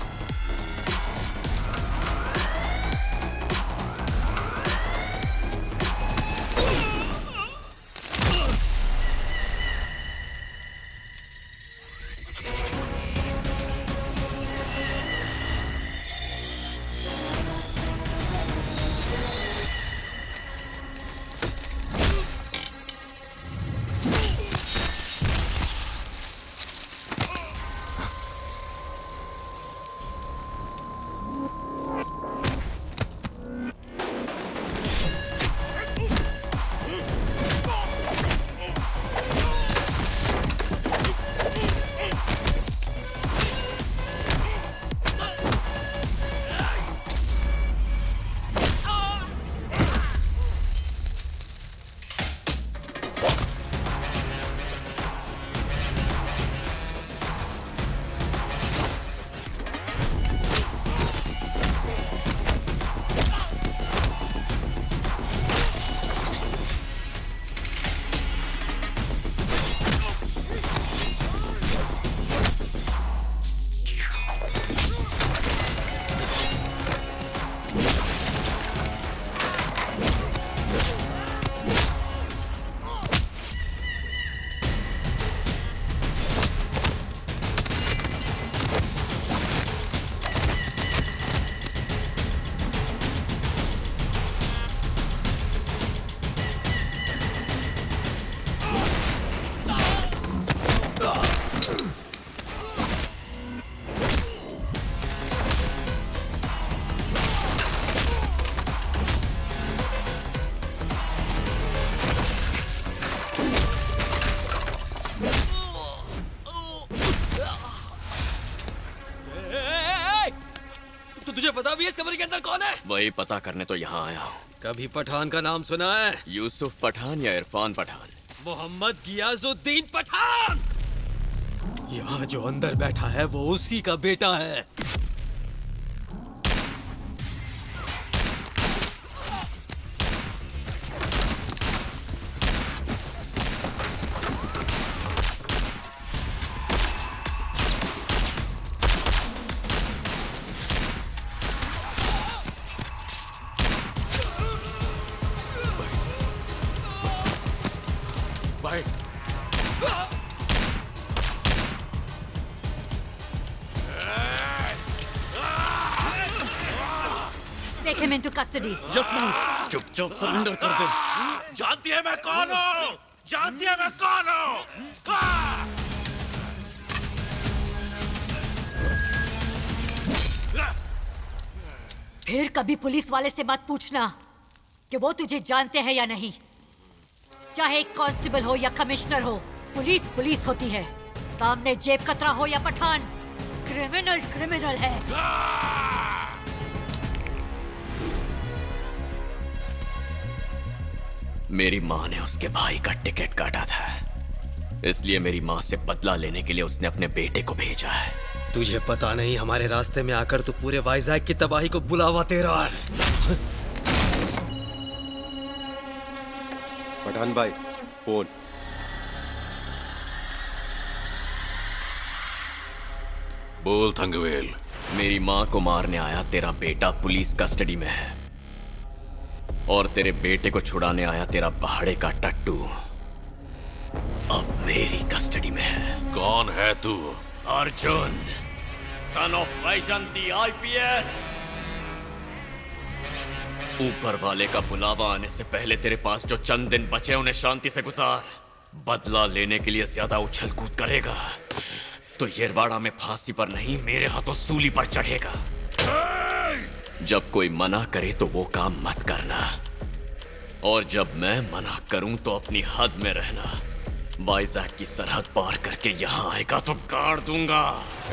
तुझे पता भी है इस कमरे के अंदर कौन है? वही पता करने तो यहाँ आया हूँ। कभी पठान का नाम सुना है? यूसुफ पठान या इरफान पठान? मोहम्मद गियाजुद्दीन पठान। यहाँ जो अंदर बैठा है वो उसी का बेटा है। भाई Take him into custody. Yes ma'am. चुपचाप सरेंडर कर दे। जानती है मैं कौन हूँ? जानती है मैं कौन हूँ? फिर कभी पुलिस वाले से मत पूछना कि वो तुझे जानते हैं या नहीं। चाहे एक कांस्टेबल हो या कमिश्नर हो, पुलिस पुलिस होती है। सामने जेब कतरा हो या पठान, क्रिमिनल क्रिमिनल है। मेरी माँ ने उसके भाई का टिकट काटा था, इसलिए मेरी माँ से बदला लेने के लिए उसने अपने बेटे को भेजा है। तुझे पता नहीं हमारे रास्ते में आकर तू पूरे वाइजैक की तबाही को बुलावा दे रहा है। पठान भाई फोन। बोल थंगवेल। मेरी माँ को मारने आया तेरा बेटा पुलिस कस्टडी में है, और तेरे बेटे को छुड़ाने आया तेरा पहाड़े का टट्टू अब मेरी कस्टडी में है। कौन है तू? Arjun, son of Vaijayanti IPS। ऊपर वाले का बुलावा आने से पहले तेरे पास जो चंद दिन बचे उन्हें शांति से गुजार। बदला लेने के लिए ज्यादा उछल कूद करेगा तो येरवाड़ा में फांसी पर नहीं, मेरे हाथों सूली पर चढ़ेगा। जब कोई मना करे तो वो काम मत करना, और जब मैं मना करूं तो अपनी हद में रहना। वाइजैक की सरहद पार करके यहाँ आएगा तो गाड़ दूंगा।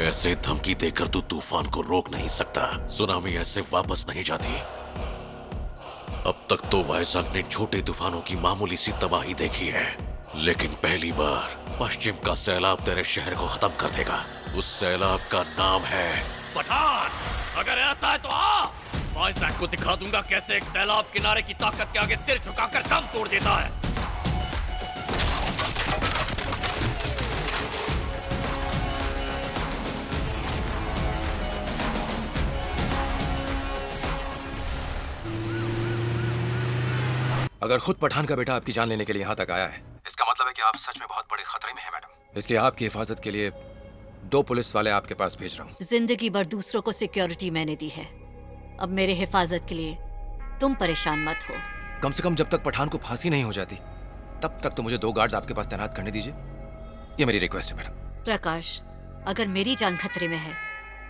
ऐसे धमकी देकर तू तूफान को रोक नहीं सकता। सुनामी ऐसे वापस नहीं जाती। अब तक तो वाइजैक ने छोटे तूफानों की मामूली सी तबाही देखी है, लेकिन पहली बार पश्चिम का सैलाब तेरे शहर को खत्म कर देगा। उस सैलाब का नाम है पठान। अगर ऐसा है तो आ, वाइजैक को दिखा दूंगा कैसे एक सैलाब किनारे की ताकत के आगे सिर झुकाकर दम तोड़ देता है। अगर खुद पठान का बेटा आपकी जान लेने के लिए यहाँ तक आया है, इसका मतलब है कि आप सच में बहुत बड़े खतरे में हैं मैडम। इसलिए आपकी हिफाजत के लिए 2 पुलिस वाले आपके पास भेज रहा हूँ। जिंदगी भर दूसरों को सिक्योरिटी मैंने दी है, अब मेरे हिफाजत के लिए तुम परेशान मत हो। कम से कम जब तक पठान को फांसी नहीं हो जाती तब तक तो मुझे 2 गार्ड्स आपके पास तैनात करने दीजिए। ये मेरी रिक्वेस्ट है मैडम। प्रकाश, अगर मेरी जान खतरे में है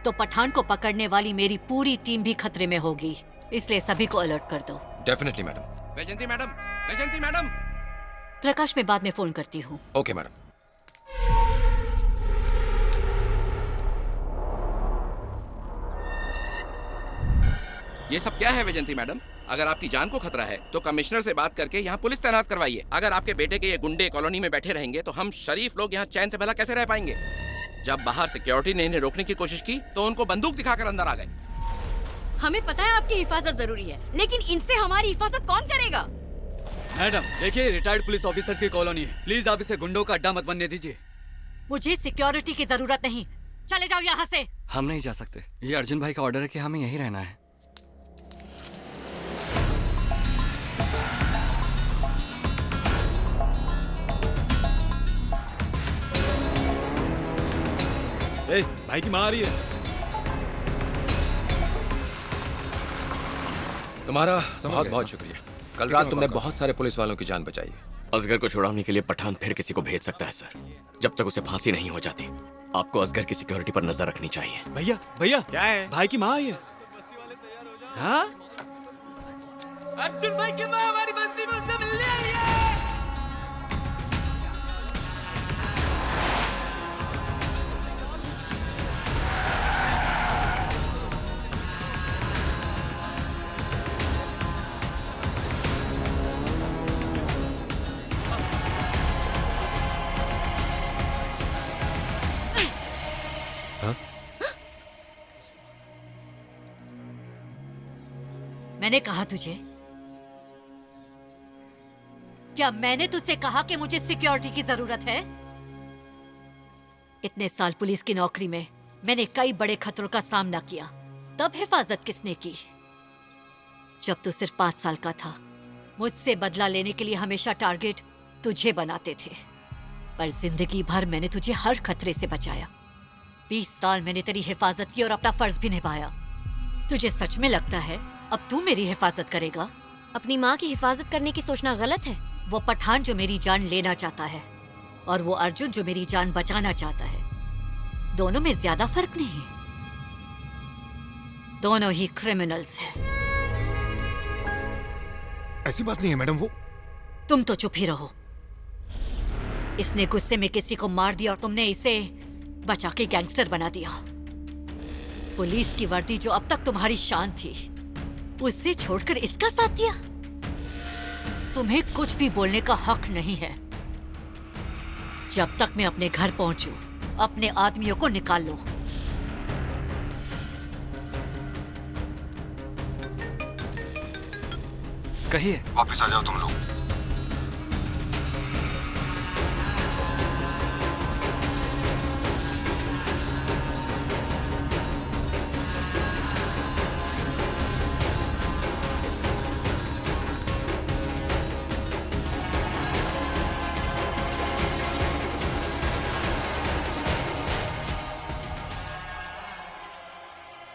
तो पठान को पकड़ने वाली मेरी पूरी टीम भी खतरे में होगी, इसलिए सभी को अलर्ट कर दो। Definitely madam. Vyjayanti madam, Vyjayanti madam. Prakash, मैं बाद में फोन करती हूँ। Okay madam. ये सब क्या है वैजयंती मैडम? अगर आपकी जान को खतरा है तो कमिश्नर से बात करके यहाँ पुलिस तैनात करवाइए। अगर आपके बेटे के ये गुंडे कॉलोनी में बैठे रहेंगे तो हम शरीफ लोग यहाँ चैन से भला कैसे रह पाएंगे? जब बाहर सिक्योरिटी ने इन्हें रोकने की कोशिश की तो उनको बंदूक दिखाकर अंदर आ गए। हमें पता है आपकी हिफाजत जरूरी है, लेकिन इनसे हमारी हिफाजत कौन करेगा? मैडम देखिए, रिटायर्ड पुलिस ऑफिसर्स की कॉलोनी है, प्लीज आप इसे गुंडों का अड्डा मत बनने दीजिए। मुझे सिक्योरिटी की जरूरत नहीं, चले जाओ यहाँ से। हम नहीं जा सकते, ये अर्जुन भाई का ऑर्डर है कि हमें यहीं रहना है। ए, भाई की माँ आ रही है। तुम्हारा बहुत बहुत शुक्रिया। कल रात तुमने बहुत सारे पुलिस वालों की जान बचाई। असगर को छुड़ाने के लिए पठान फिर किसी को भेज सकता है सर, जब तक उसे फांसी नहीं हो जाती। आपको असगर की सिक्योरिटी पर नजर रखनी चाहिए। भैया भैया, क्या है? भाई की माँ आई है। हाँ? अर्जुन भाई की माँ हमारी बस्ती में उनसे मिलने आई है। मैंने कहा तुझे, क्या मैंने तुझसे कहा कि मुझे सिक्योरिटी की जरूरत है? इतने साल पुलिस की नौकरी में मैंने कई बड़े खतरों का सामना किया, तब हिफाजत किसने की? जब तू सिर्फ 5 साल का था, मुझसे बदला लेने के लिए हमेशा टारगेट तुझे बनाते थे, पर जिंदगी भर मैंने तुझे हर खतरे से बचाया। 20 साल मैंने तेरी हिफाजत की और अपना फर्ज भी निभाया। तुझे सच में लगता है अब तू मेरी हिफाजत करेगा? अपनी माँ की हिफाजत करने की सोचना गलत है। वो पठान जो मेरी जान लेना चाहता है और वो अर्जुन जो मेरी जान बचाना चाहता है, दोनों में ज्यादा फर्क नहीं। दोनों ही क्रिमिनल्स हैं। ऐसी बात नहीं है मैडम। वो तुम तो चुप ही रहो। इसने गुस्से में किसी को मार दिया और तुमने इसे बचा के गैंगस्टर बना दिया। पुलिस की वर्दी जो अब तक तुम्हारी शान थी, उससे छोड़कर इसका साथ दिया। तुम्हें कुछ भी बोलने का हक नहीं है। जब तक मैं अपने घर पहुंचूं, अपने आदमियों को निकाल लो। कहिए। वापस आ जाओ तुम लोग।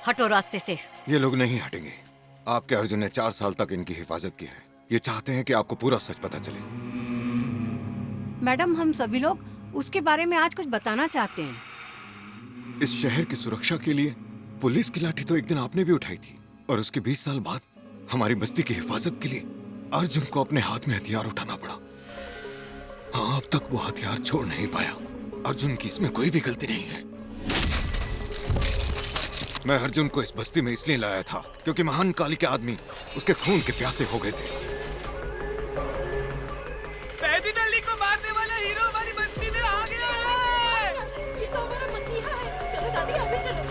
हटो रास्ते से। ये लोग नहीं हटेंगे। आपके अर्जुन ने 4 साल तक इनकी हिफाजत की है। ये चाहते हैं कि आपको पूरा सच पता चले। मैडम, हम सभी लोग उसके बारे में आज कुछ बताना चाहते हैं। इस शहर की सुरक्षा के लिए पुलिस की लाठी तो एक दिन आपने भी उठाई थी, और उसके 20 साल बाद हमारी बस्ती की हिफाजत के लिए अर्जुन को अपने हाथ में हथियार उठाना पड़ा। हाँ, अब तक वो हथियार छोड़ नहीं पाया। अर्जुन की इसमें कोई भी गलती नहीं है। मैं अर्जुन को इस बस्ती में इसलिए लाया था क्योंकि महान काली के आदमी उसके खून के प्यासे हो गए थे। पैदीनली को मारने वाला हीरो हमारी बस्ती में आ गया है। ये तो हमारा मसीहा है। चलो दादी, आगे चलो।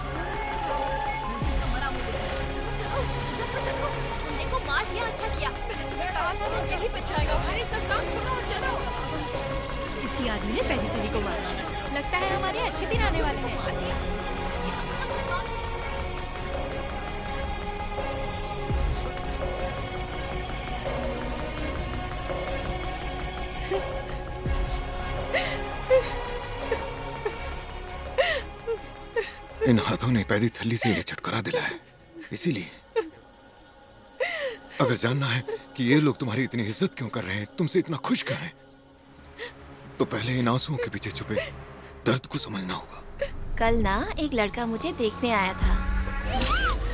तुमने को मार दिया, अच्छा किया। मैंने तुम्हें कहा था वो यही बचाएगा। हमारे सब काम छोड़ो और चलो। इसी आदमी ने पैदीनली को मारा। लगता है हमारे अच्छे दिन आने वाले हैं। इन हाथों ने पैदी थल्ली से इन्हें छुटकारा दिलाया है। इसीलिए अगर जानना है कि ये लोग तुम्हारी इतनी इज्जत क्यों कर रहे हैं, तुमसे इतना खुश क्यों हैं, तो पहले इन आंसुओं के पीछे छुपे दर्द को समझना होगा। कल ना एक लड़का मुझे देखने आया था।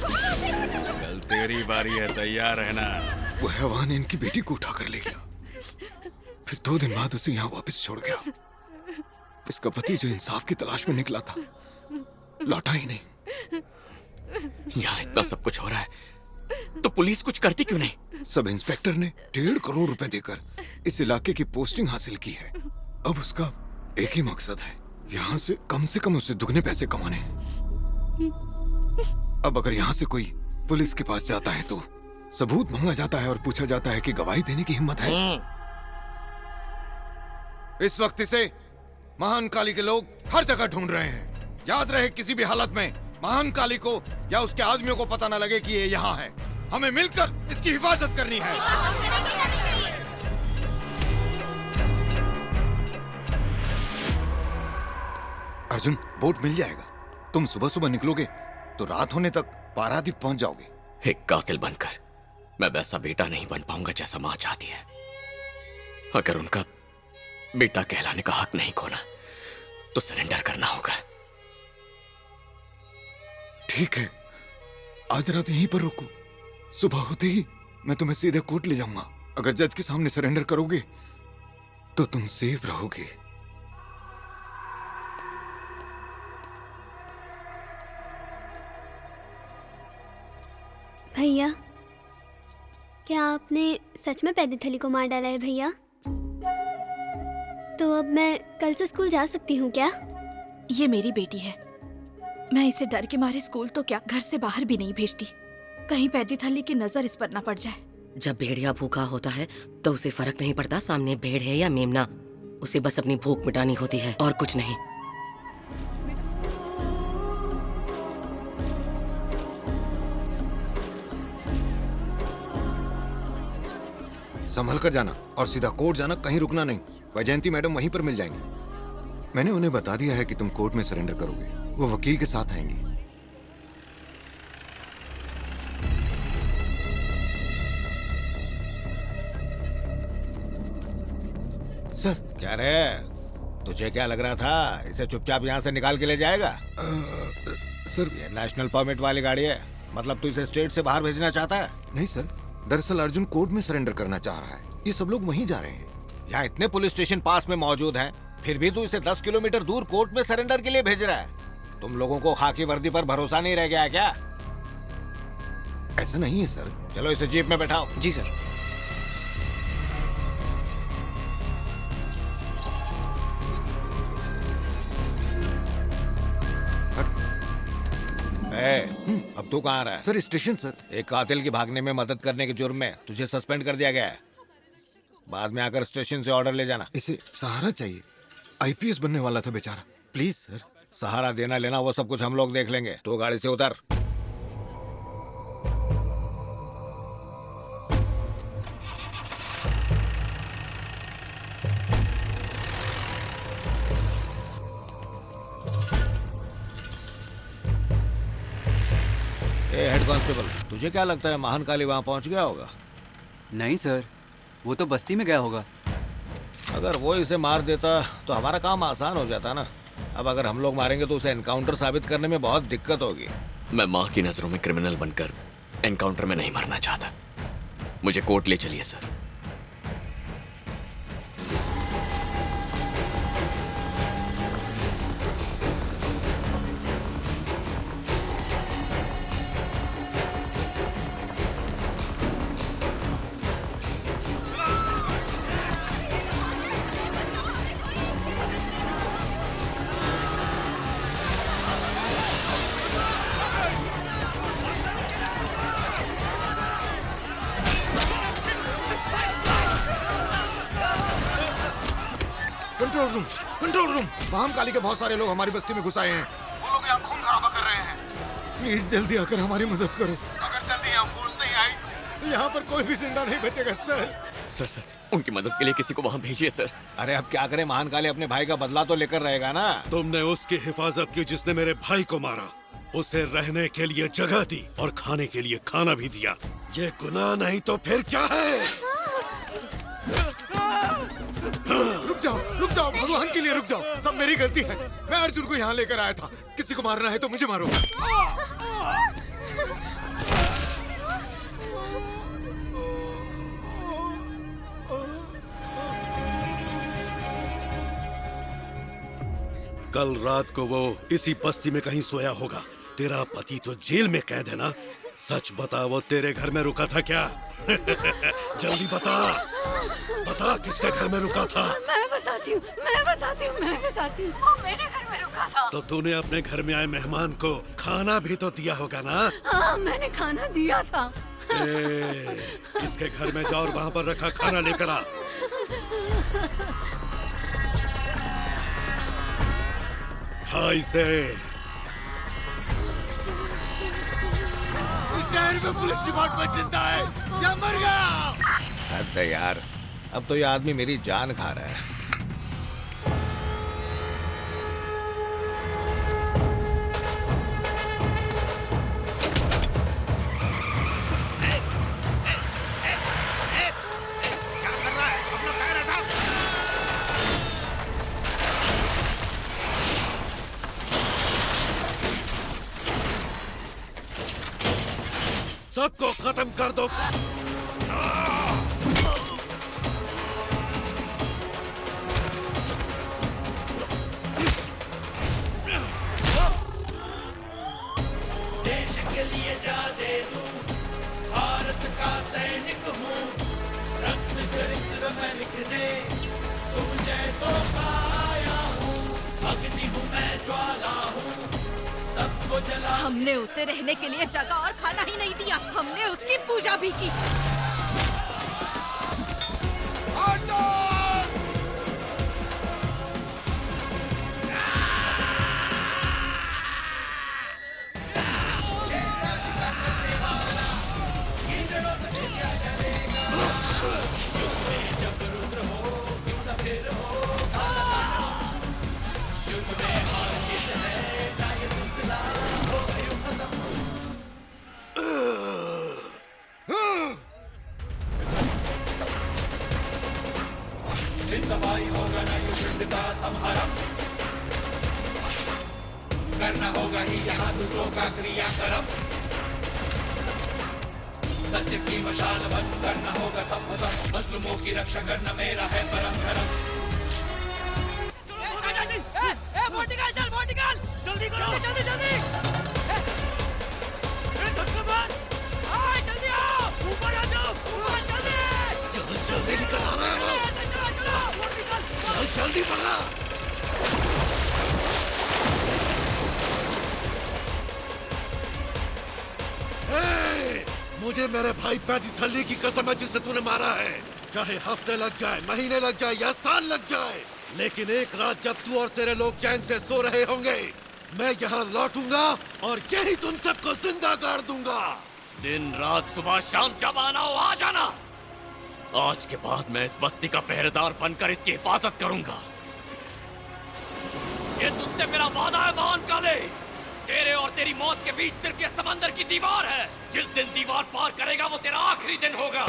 कल तेरी बारी है, तैयार रहना। वो हैवान इनकी बेटी को उठाकर ले गया, फिर 2 दिन बाद उसे यहाँ वापस छोड़ गया। इसका पति जो इंसाफ की तलाश में निकला था, लौटा ही नहीं। यहाँ इतना सब कुछ हो रहा है तो पुलिस कुछ करती क्यों नहीं? सब इंस्पेक्टर ने 1.5 करोड़ रुपए देकर इस इलाके की पोस्टिंग हासिल की है। अब उसका एक ही मकसद है, यहाँ से कम उससे दुगने पैसे कमाने। अब अगर यहाँ से कोई पुलिस के पास जाता है तो सबूत मांगा जाता है और पूछा जाता है कि गवाही देने की हिम्मत है। इस वक्त इसे महान काली के लोग हर जगह ढूंढ रहे हैं। याद रहे, किसी भी हालत में महान काली को या उसके आदमियों को पता न लगे कि ये यहाँ है। हमें मिलकर इसकी हिफाजत करनी है। अर्जुन, बोट मिल जाएगा। तुम सुबह सुबह निकलोगे तो रात होने तक पारादीप पहुंच जाओगे। एक कातिल बनकर मैं वैसा बेटा नहीं बन पाऊंगा जैसा मां चाहती है। अगर उनका बेटा कहलाने का हक नहीं खोना तो सरेंडर करना होगा। ठीक है, आज रात यहीं पर रुको। सुबह होते ही मैं तुम्हें सीधे कोर्ट ले जाऊंगा। अगर जज के सामने सरेंडर करोगे तो तुम सेफ रहोगे। भैया, क्या आपने सच में पैदीथली को मार डाला है भैया? तो अब मैं कल से स्कूल जा सकती हूँ क्या? ये मेरी बेटी है। मैं इसे डर के मारे स्कूल तो क्या, घर से बाहर भी नहीं भेजती। कहीं पैदीथली की नजर इस पर न पड़ जाए। जब भेड़िया भूखा होता है तो उसे फर्क नहीं पड़ता सामने भेड़ है या मेमना। उसे बस अपनी भूख मिटानी होती है और कुछ नहीं। संभल कर जाना और सीधा कोर्ट जाना, कहीं रुकना नहीं। वैजयंती मैडम वहीं पर मिल जाएंगी। मैंने उन्हें बता दिया है कि तुम कोर्ट में सरेंडर करोगे। वो वकील के साथ आएंगी। सर। क्या रे, तुझे क्या लग रहा था इसे चुपचाप यहाँ से निकाल के ले जाएगा? सर, ये नेशनल परमिट वाली गाड़ी है, मतलब तू इसे स्टेट से बाहर भेजना चाहता है? नहीं सर, दरअसल अर्जुन कोर्ट में सरेंडर करना चाह रहा है। ये सब लोग वहीं जा रहे हैं। यहाँ इतने पुलिस स्टेशन पास में मौजूद हैं, फिर भी तू इसे 10 किलोमीटर दूर कोर्ट में सरेंडर के लिए भेज रहा है। तुम लोगों को खाकी वर्दी पर भरोसा नहीं रह गया है क्या? ऐसा नहीं है सर। चलो इसे जीप में बैठाओ। जी सर। अब तू कहाँ रहा है? Sir, station sir. एक कातिल की भागने में मदद करने के जुर्म में तुझे सस्पेंड कर दिया गया है। बाद में आकर स्टेशन से ऑर्डर ले जाना। इसे सहारा चाहिए। आईपीएस बनने वाला था बेचारा। Please sir. सहारा देना लेना वो सब कुछ हम लोग देख लेंगे। तो गाड़ी से उतर। हेड कांस्टेबल, तुझे क्या लगता है महान काली वहाँ पहुँच गया होगा? नहीं सर, वो तो बस्ती में गया होगा। अगर वो इसे मार देता तो हमारा काम आसान हो जाता ना। अब अगर हम लोग मारेंगे तो उसे एनकाउंटर साबित करने में बहुत दिक्कत होगी। मैं माँ की नजरों में क्रिमिनल बनकर एनकाउंटर में नहीं मरना चाहता। मुझे कोर्ट ले चलिए सर। कंट्रोल रूम, महान काली के बहुत सारे लोग हमारी बस्ती में घुस आए हैं। वो लोग यहाँ खून खराबा कर रहे हैं। प्लीज जल्दी आकर हमारी मदद करो। अगर जल्दी यहाँ पुलिस नहीं आई तो यहाँ पर कोई भी जिंदा नहीं बचेगा सर। सर उनकी मदद के लिए किसी को वहाँ भेजिए सर। अरे अब क्या करें, महान काली अपने भाई का बदला तो लेकर रहेगा ना। तुमने उसकी हिफाजत की जिसने मेरे भाई को मारा, उसे रहने के लिए जगह दी और खाने के लिए खाना भी दिया। ये गुनाह नहीं तो फिर क्या है? रुक जाओ, भगवान के लिए रुक जाओ। सब मेरी गलती है। मैं अर्जुन को यहाँ लेकर आया था। किसी को मारना है तो मुझे मारो। कल रात को वो इसी बस्ती में कहीं सोया होगा। तेरा पति तो जेल में कैद है ना? सच बता, वो तेरे घर में रुका था क्या? जल्दी बता, बता किसके घर में रुका था? मैं बताती हूँ। वो मेरे घर में रुका था। तो तूने अपने घर में आए मेहमान को खाना भी तो दिया होगा ना? हाँ, मैंने खाना दिया था। इसके घर में जाओ और वहाँ पर रखा खाना लेकर आ। खा इसे। इस शहर में पुलिस डिपार्टमेंट जिंदा है या मर गया? हद है यार, अब तो ये आदमी मेरी जान खा रहा है। सबको खत्म कर दो। देश के लिए जा दे दूं, भारत का सैनिक हूँ। रत्न चरित्र में लिखने तुम जैसों का आया हूँ। अग्नि हूँ मैं, ज्वाला हूँ, सबको जला। हमने उसे रहने के लिए जगह और खाना ही नहीं दिया, हमने उसकी पूजा भी की। दवाई होगा ना युद्ध का संहारम। करना होगा ही यहाँ दुष्टों का क्रियाक्रम। सत्य की मशाल बंद करना होगा सब मजलूमों की रक्षा करना मेरा है परम धर्म। जल्दी करो, जल्दी जल्दी। धक्का मार, जल्दी आओ, ऊपर आ जाओ, ऊपर जल्दी। जल्दी निकल आ रहा है वो। चल जल्दी बढ़ा। मुझे मेरे भाई पैदीथल्ली की कसम है जिसे तूने मारा है। चाहे हफ्ते लग जाए, महीने लग जाए या साल लग जाए, लेकिन एक रात जब तू और तेरे लोग चैन से सो रहे होंगे, मैं यहाँ लौटूंगा और यही तुम सबको जिंदा गाड़ दूंगा। दिन रात सुबह शाम जब आना हो आ जाना। आज के बाद मैं इस बस्ती का पहरेदार बनकर इसकी हिफाजत करूंगा। ये तुमसे मेरा वादा है महान काले, तेरे और तेरी मौत के बीच सिर्फ ये समंदर की दीवार है। जिस दिन दीवार पार करेगा वो तेरा आखिरी दिन होगा।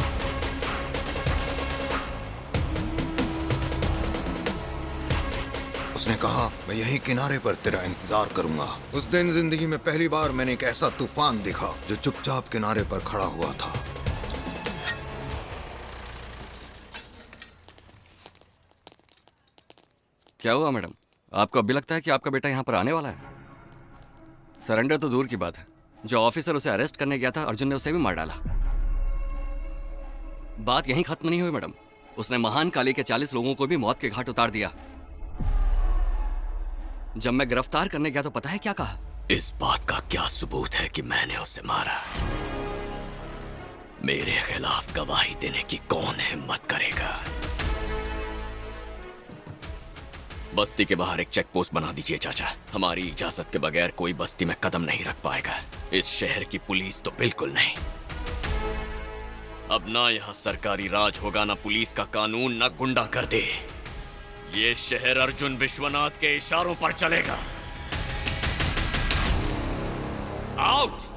उसने कहा मैं यहीं किनारे पर तेरा इंतजार करूंगा। उस दिन जिंदगी में पहली बार मैंने एक ऐसा तूफान देखा जो चुपचाप किनारे पर खड़ा हुआ था। क्या हुआ मैडम? आपको अभी लगता है कि आपका बेटा यहाँ पर आने वाला है? सरेंडर तो दूर की बात है, जो ऑफिसर उसे अरेस्ट करने गया था अर्जुन ने उसे भी मार डाला। बात यहीं खत्म नहीं हुई मैडम, उसने महान काली के 40 लोगों को भी मौत के घाट उतार दिया। जब मैं गिरफ्तार करने गया तो पता है क्या कहा? इस बात का क्या सबूत है कि मैंने उसे मारा? मेरे खिलाफ गवाही देने की कौन हिम्मत करेगा? बस्ती के बाहर एक चेक पोस्ट बना दीजिए चाचा। हमारी इजाजत के बगैर कोई बस्ती में कदम नहीं रख पाएगा। इस शहर की पुलिस तो बिल्कुल नहीं। अब ना यहाँ सरकारी राज होगा, ना पुलिस का कानून, ना गुंडा कर दे। ये शहर अर्जुन विश्वनाथ के इशारों पर चलेगा। आउट!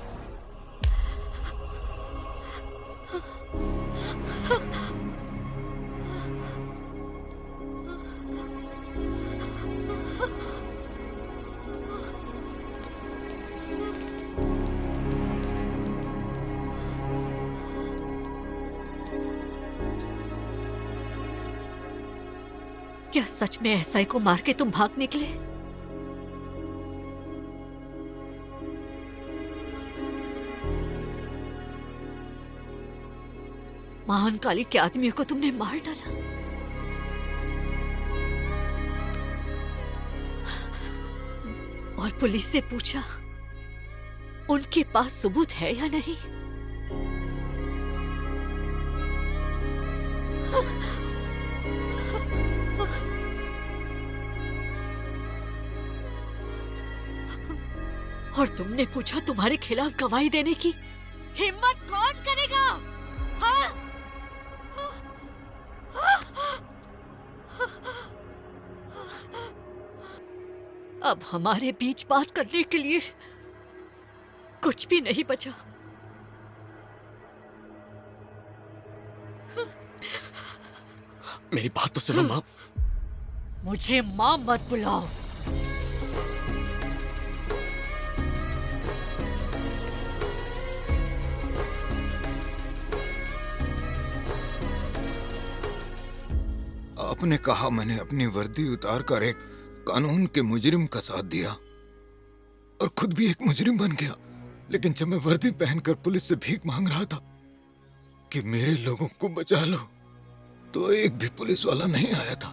क्या सच में एसआई को मार के तुम भाग निकले? महान काली के आदमियों को तुमने मार डाला? और पुलिस से पूछा उनके पास सबूत है या नहीं? और तुमने पूछा तुम्हारे खिलाफ गवाही देने की हिम्मत कौन करेगा? हाँ? अब हमारे बीच बात करने के लिए कुछ भी नहीं बचा। मेरी बात तो सुनो माँ। मुझे माँ मत बुलाओ। आपने कहा मैंने अपनी वर्दी उतार कर एक कानून के मुजरिम का साथ दिया और खुद भी एक मुजरिम बन गया। लेकिन जब मैं वर्दी पहनकर पुलिस से भीख मांग रहा था कि मेरे लोगों को बचा लो, तो एक भी पुलिस वाला नहीं आया था।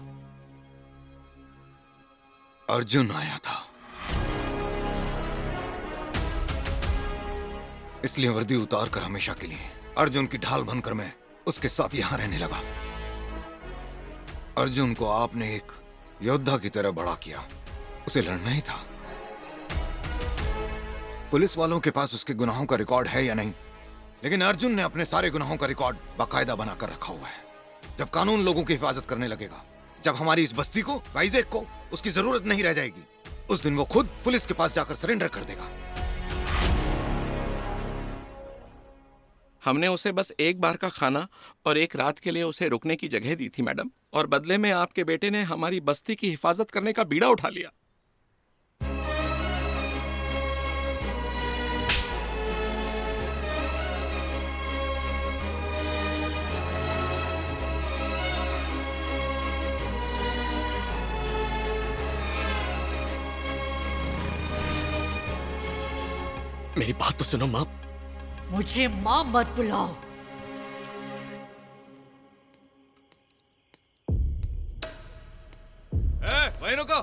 अर्जुन आया था। इसलिए वर्दी उतार कर हमेशा के लिए अर्जुन की ढाल बनकर मैं उसके साथ यहां रहने लगा। अर्जुन को आपने एक योद्धा की तरह बड़ा किया, उसे लड़ना ही था। पुलिस वालों के पास उसके गुनाहों का रिकॉर्ड है या नहीं, लेकिन अर्जुन ने अपने सारे गुनाहों का रिकॉर्ड बाकायदा बनाकर रखा हुआ है। जब कानून लोगों की हिफाजत करने लगेगा, जब हमारी इस बस्ती को, वाइजेक को उसकी जरूरत नहीं रह जाएगी, उस दिन वो खुद पुलिस के पास जाकर सरेंडर कर देगा। हमने उसे बस एक बार का खाना और एक रात के लिए उसे रुकने की जगह दी थी मैडम, और बदले में आपके बेटे ने हमारी बस्ती की हिफाजत करने का बीड़ा उठा लिया। मेरी बात तो सुनो माँ। मुझे माँ मत बुलाओ। वहीं रुको।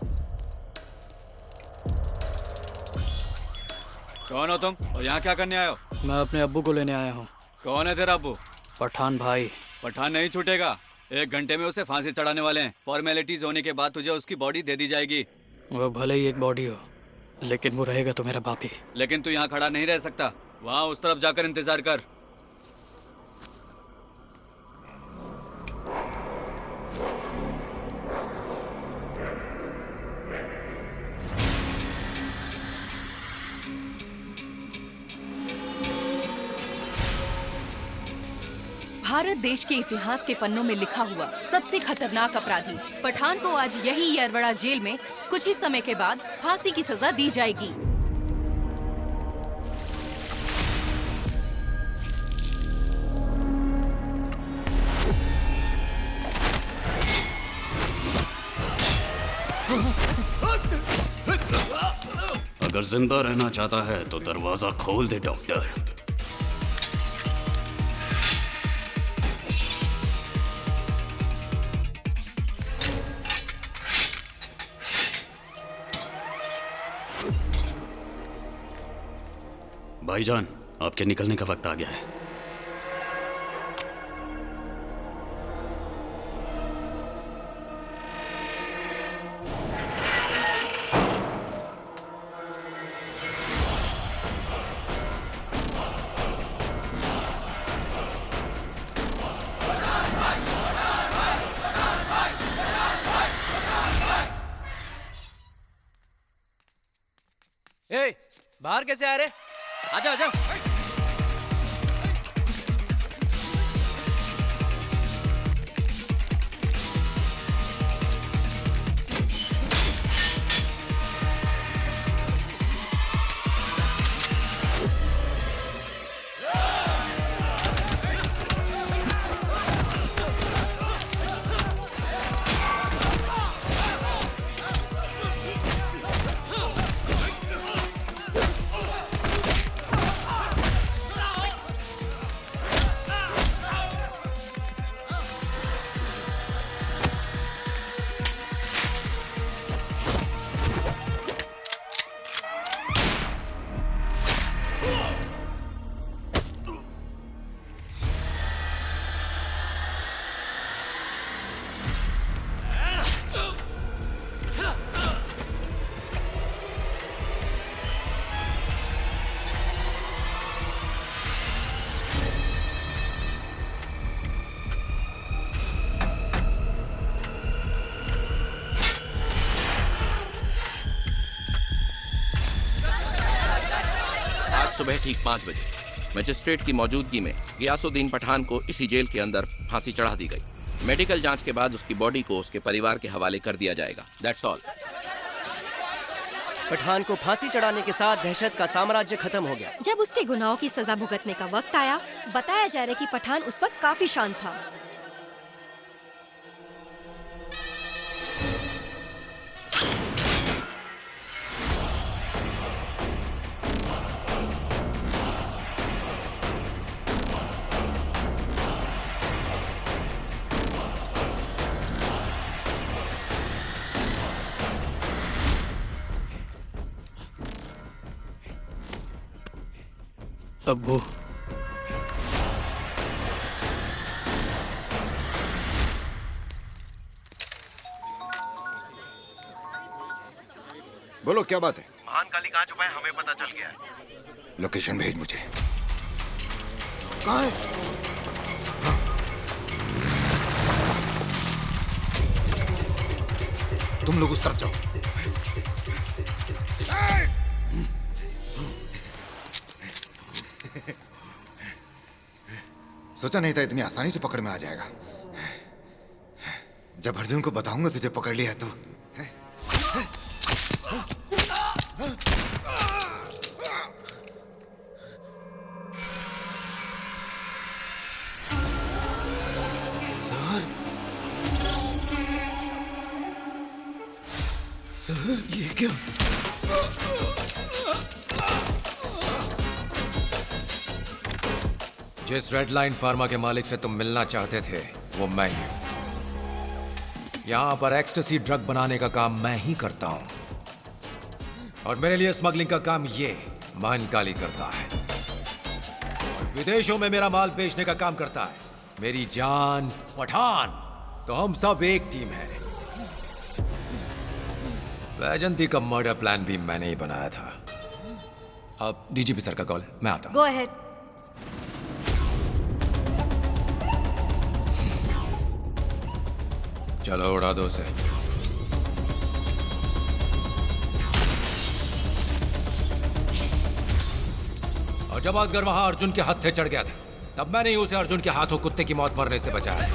कौन हो तुम और यहाँ क्या करने आए हो? मैं अपने अब्बू को लेने आया हूँ। कौन है तेरा अब्बू? पठान भाई। पठान नहीं छूटेगा। 1 घंटे में उसे फांसी चढ़ाने वाले हैं। फॉर्मेलिटीज होने के बाद तुझे उसकी बॉडी दे दी जाएगी। वो भले ही एक बॉडी हो, लेकिन वो रहेगा तो मेरा बाप ही। लेकिन तू यहाँ खड़ा नहीं रह सकता, वहाँ उस तरफ जाकर इंतजार कर। भारत देश के इतिहास के पन्नों में लिखा हुआ सबसे खतरनाक अपराधी पठान को आज यही येरवड़ा जेल में कुछ ही समय के बाद फांसी की सजा दी जाएगी। अगर जिंदा रहना चाहता है तो दरवाजा खोल दे डॉक्टर। भाईजान, आपके निकलने का वक्त आ गया है। ए, बाहर कैसे आ रहे? आजा आजा। सुबह ठीक 5 बजे मजिस्ट्रेट की मौजूदगी में गियासुद्दीन पठान को इसी जेल के अंदर फांसी चढ़ा दी गई। मेडिकल जांच के बाद उसकी बॉडी को उसके परिवार के हवाले कर दिया जाएगा। That's all. पठान को फांसी चढ़ाने के साथ दहशत का साम्राज्य खत्म हो गया। जब उसके गुनाहों की सजा भुगतने का वक्त आया, बताया जा रहा है कि पठान उस वक्त काफी शांत था। अब्बू, बोलो क्या बात है? महान काली कहाँ छुपा है हमें पता चल गया है। लोकेशन भेज मुझे। कहाँ है? हाँ। तुम लोग उस तरफ जाओ। सोचा नहीं था इतनी आसानी से पकड़ में आ जाएगा। जब अर्जुन को बताऊंगा तुझे पकड़ लिया तो। सर ये क्या? जिस रेड लाइन फार्मा के मालिक से तुम मिलना चाहते थे वो मैं ही हूं। यहां पर एक्सटेसी ड्रग बनाने का काम मैं ही करता हूं और मेरे लिए स्मगलिंग का काम ये महानकाली करता है और विदेशों में मेरा माल बेचने का काम करता है मेरी जान पठान। तो हम सब एक टीम है। वैजंती का मर्डर प्लान भी मैंने ही बनाया था। अब डीजीपी सर का कॉल है, मैं आता हूं। Go ahead. चलो उड़ा दो उसे। और जब असगर वहां अर्जुन के हत्थे चढ़ गया था तब मैंने ही उसे अर्जुन के हाथों कुत्ते की मौत मरने से बचाया।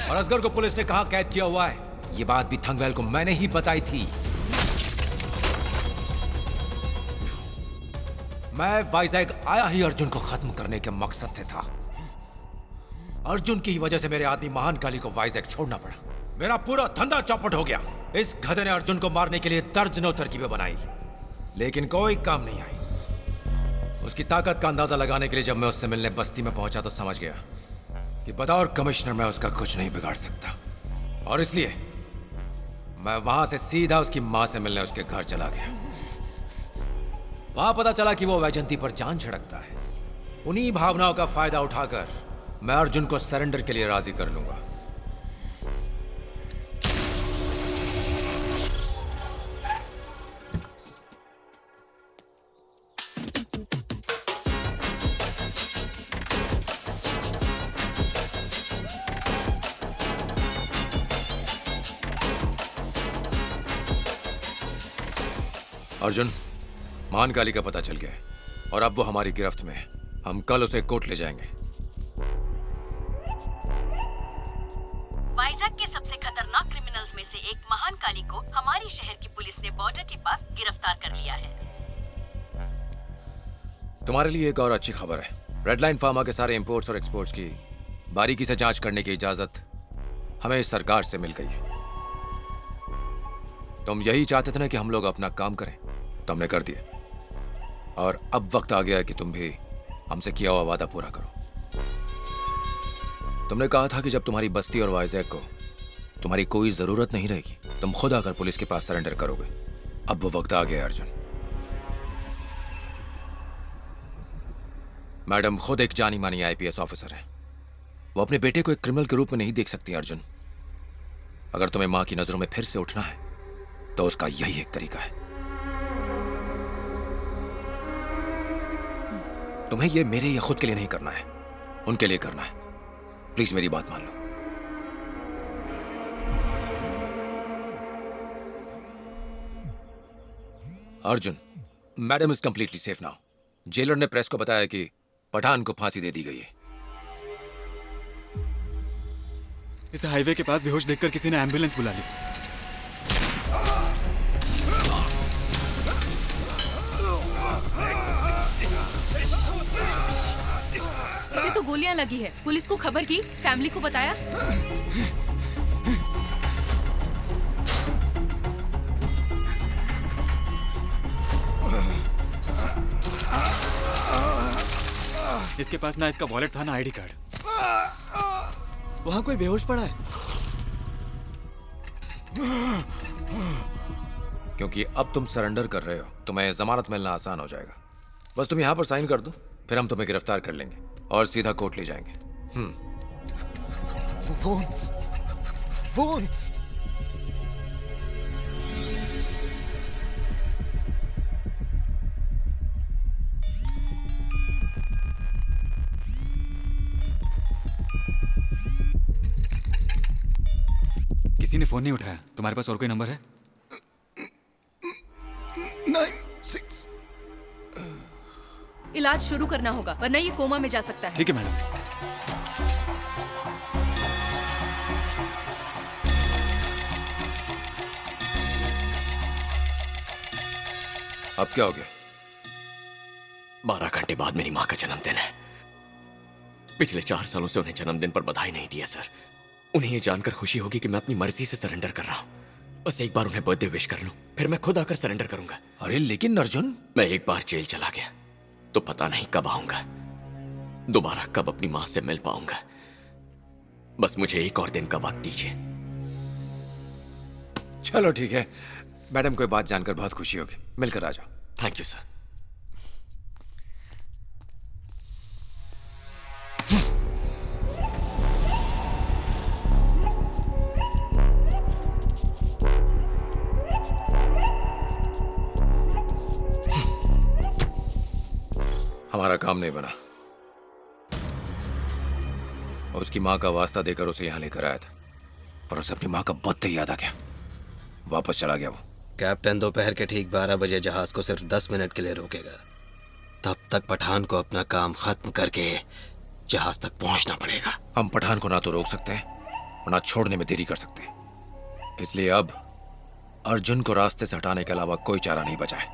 और असगर को पुलिस ने कहां कैद किया हुआ है, ये बात भी थंगवेल को मैंने ही बताई थी। मैं वाइजैग आया ही अर्जुन को खत्म करने के मकसद से था। अर्जुन की ही वजह से मेरे आदमी महान काली को वाइजैग छोड़ना पड़ा। मेरा पूरा धंधा चौपट हो गया। इस गधे ने अर्जुन को मारने के लिए दर्जनों तरकीबें बनाई, लेकिन कोई काम नहीं आई। उसकी ताकत का अंदाजा लगाने के लिए जब मैं उससे मिलने बस्ती में पहुंचा तो समझ गया कि बतौर कमिश्नर मैं उसका कुछ नहीं बिगाड़ सकता। और इसलिए मैं वहां से सीधा उसकी मां से मिलने उसके घर चला गया। वहां पता चला कि वो वैजंती पर जान छिड़कता है। उन्हीं भावनाओं का फायदा उठाकर मैं अर्जुन को सरेंडर के लिए राजी कर लूंगा। अर्जुन, महान काली का पता चल गया है और अब वो हमारी गिरफ्त में है। हम कल उसे कोर्ट ले जाएंगे। वाइजैग के सबसे खतरनाक क्रिमिनल्स में से एक महान काली को हमारी शहर की पुलिस ने बॉर्डर के पास गिरफ्तार कर लिया है। तुम्हारे लिए एक और अच्छी खबर है। रेडलाइन फार्मा के सारे इंपोर्ट्स और एक्सपोर्ट्स की बारीकी से जांच करने की इजाजत हमें इस सरकार से मिल गई है। तुम यही चाहते थे ना कि हम लोग अपना काम करें, तो हमने कर दिया। और अब वक्त आ गया है कि तुम भी हमसे किया हुआ वादा पूरा करो। तुमने कहा था कि जब तुम्हारी बस्ती और वाइजैग को तुम्हारी कोई जरूरत नहीं रहेगी, तुम खुद आकर पुलिस के पास सरेंडर करोगे। अब वो वक्त आ गया अर्जुन। मैडम खुद एक जानी मानी आईपीएस ऑफिसर है। वो अपने बेटे को एक क्रिमिनल के रूप में नहीं देख सकती अर्जुन। अगर तुम्हें मां की नजरों में फिर से उठना है तो उसका यही एक तरीका है। तुम्हें ये मेरे या खुद के लिए नहीं करना है, उनके लिए करना है। प्लीज मेरी बात मान लो। Arjun, madam is completely safe now. Jailer ने प्रेस को बताया कि पठान को फांसी दे दी गई है। इसे हाईवे के पास बेहोश देखकर किसी ने एम्बुलेंस बुला ली। इसे तो गोलियां लगी है। पुलिस को खबर की, फैमिली को बताया? इसके पास ना इसका वॉलेट था ना आईडी कार्ड। वहां कोई बेहोश पड़ा है। क्योंकि अब तुम सरेंडर कर रहे हो, तुम्हें जमानत मिलना आसान हो जाएगा। बस तुम यहां पर साइन कर दो, फिर हम तुम्हें गिरफ्तार कर लेंगे और सीधा कोर्ट ले जाएंगे। फोन फोन किसी ने फोन नहीं उठाया। तुम्हारे पास और कोई नंबर है? 96। इलाज शुरू करना होगा, वरना ये कोमा में जा सकता है। ठीक है मैडम। अब क्या हो गया? 12 घंटे बाद मेरी माँ का जन्मदिन है। पिछले 4 सालों से उन्हें जन्मदिन पर बधाई नहीं दिया सर। उन्हें ये जानकर खुशी होगी कि मैं अपनी मर्जी से सरेंडर कर रहा हूँ। बस एक बार उन्हें बर्थडे विश कर लूं, फिर मैं खुद आकर सरेंडर करूंगा। अरे लेकिन अर्जुन, मैं एक बार जेल चला गया तो पता नहीं कब आऊंगा, दोबारा कब अपनी मां से मिल पाऊंगा। बस मुझे एक और दिन का वक्त दीजिए। चलो ठीक है। मैडम को बात जानकर बहुत खुशी होगी। मिलकर आ जाओ। Thank you sir. हमारा काम नहीं बना। उसकी मां का वास्ता देकर उसे यहां लेकर आया था, पर उसे अपनी मां का बहुत याद आ गया। वापस चला गया वो। कैप्टन दोपहर के ठीक 12 बजे जहाज को सिर्फ 10 मिनट के लिए रोकेगा। तब तक पठान को अपना काम खत्म करके जहाज तक पहुंचना पड़ेगा। हम पठान को ना तो रोक सकते और ना छोड़ने में देरी कर सकते, इसलिए अब अर्जुन को रास्ते से हटाने के अलावा कोई चारा नहीं बचा है।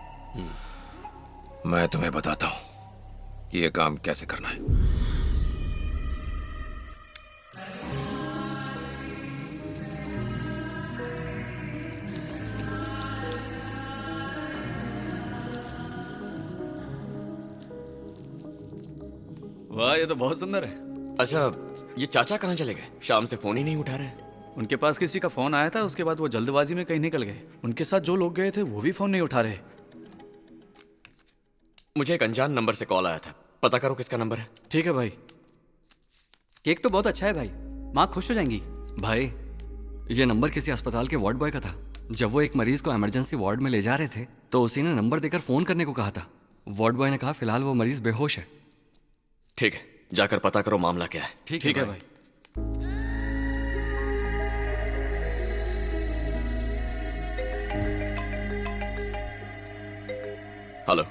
मैं तुम्हें बताता हूं कि यह काम कैसे करना है। वाह, ये तो बहुत सुंदर है। अच्छा, ये चाचा कहाँ चले गए? शाम से फोन ही नहीं उठा रहे। उनके पास किसी का फोन आया था, उसके बाद वो जल्दबाजी में कहीं निकल गए। उनके साथ जो लोग गए थे वो भी फोन नहीं उठा रहे। मुझे एक अनजान नंबर से कॉल आया था, पता करो किसका नंबर है। ठीक है भाई। केक तो बहुत अच्छा है भाई, माँ खुश हो जाएंगी। भाई, ये नंबर किसी अस्पताल के वार्ड बॉय का था। जब वो एक मरीज को इमरजेंसी वार्ड में ले जा रहे थे तो उसी ने नंबर देकर फोन करने को कहा था। वार्ड बॉय ने कहा फिलहाल वो मरीज बेहोश है। ठीक है, जाकर पता करो मामला क्या है। ठीक है भाई। हेलो,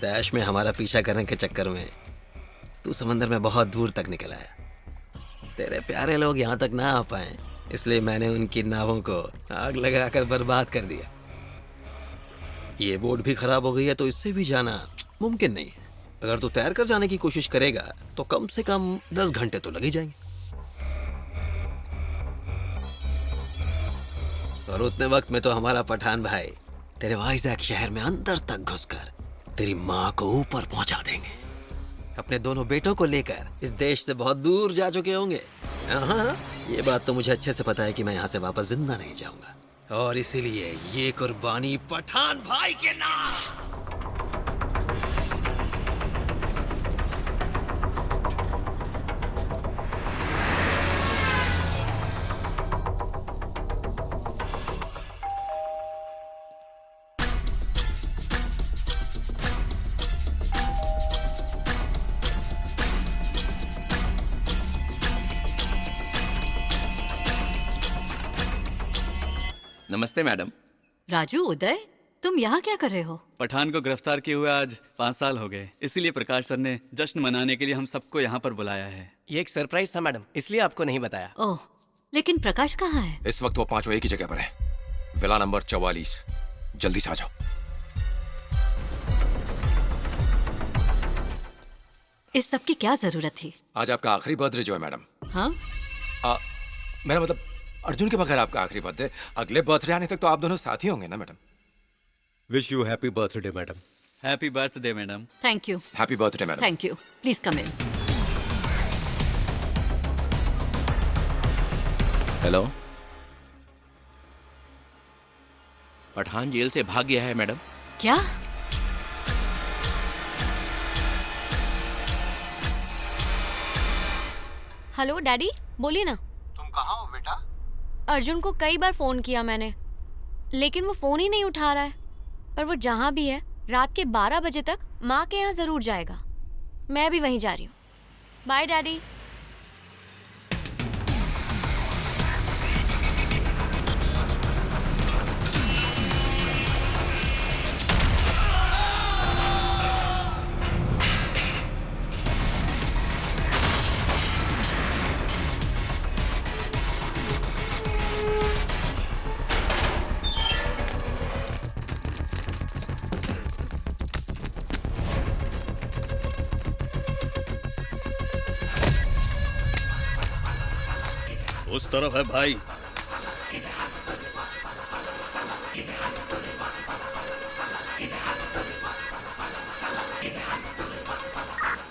तैश में हमारा पीछा करने के चक्कर में तू समंदर में बहुत दूर तक निकल आया। तेरे प्यारे लोग यहाँ तक ना आ पाए, इसलिए मैंने उनकी नावों को आग लगाकर बर्बाद कर दिया। ये बोट भी खराब हो गई है तो इससे भी जाना मुमकिन नहीं है। अगर तू तैर कर जाने की कोशिश करेगा तो कम से कम 10 घंटे तो लग ही जाएंगे। और उतने वक्त में तो हमारा पठान भाई तेरे वाइजैक शहर में अंदर तक घुसकर तेरी माँ को ऊपर पहुंचा देंगे। अपने दोनों बेटों को लेकर इस देश से बहुत दूर जा चुके होंगे। हाँ, ये बात तो मुझे अच्छे से पता है कि मैं यहाँ से वापस जिंदा नहीं जाऊंगा, और इसीलिए ये कुर्बानी पठान भाई के नाम। नमस्ते मैडम। राजू, उदय, तुम यहाँ क्या कर रहे हो? पठान को गिरफ्तार किए हुए आज 5 साल हो गए, इसीलिए प्रकाश सर ने जश्न मनाने के लिए हम सबको यहाँ पर बुलाया है। ये एक सरप्राइज था मैडम, इसलिए आपको नहीं बताया। ओह, लेकिन प्रकाश कहाँ है? इस वक्त वो पांचों एक ही जगह पर है, विला नंबर 44। जल्दी से आ जाओ। इस सब की क्या जरूरत थी? आज आपका आखिरी बर्थडे जो है मैडम। हाँ? मेरा मतलब अर्जुन के बगैर आपका आखिरी बर्थडे। अगले बर्थडे आने तक तो आप दोनों साथ ही होंगे ना madam. Wish you happy birthday madam. Happy birthday madam. Thank you. Happy birthday madam. Thank you. Please come in. Hello, Pathan jail से भाग गया है मैडम। क्या? हेलो डैडी, बोलिए ना। तुम कहाँ हो बेटा? अर्जुन को कई बार फोन किया मैंने, लेकिन वो फोन ही नहीं उठा रहा है। पर वो जहाँ भी है, रात के 12 बजे तक माँ के यहाँ जरूर जाएगा। मैं भी वहीं जा रही हूँ। Bye daddy. उस तरफ है भाई।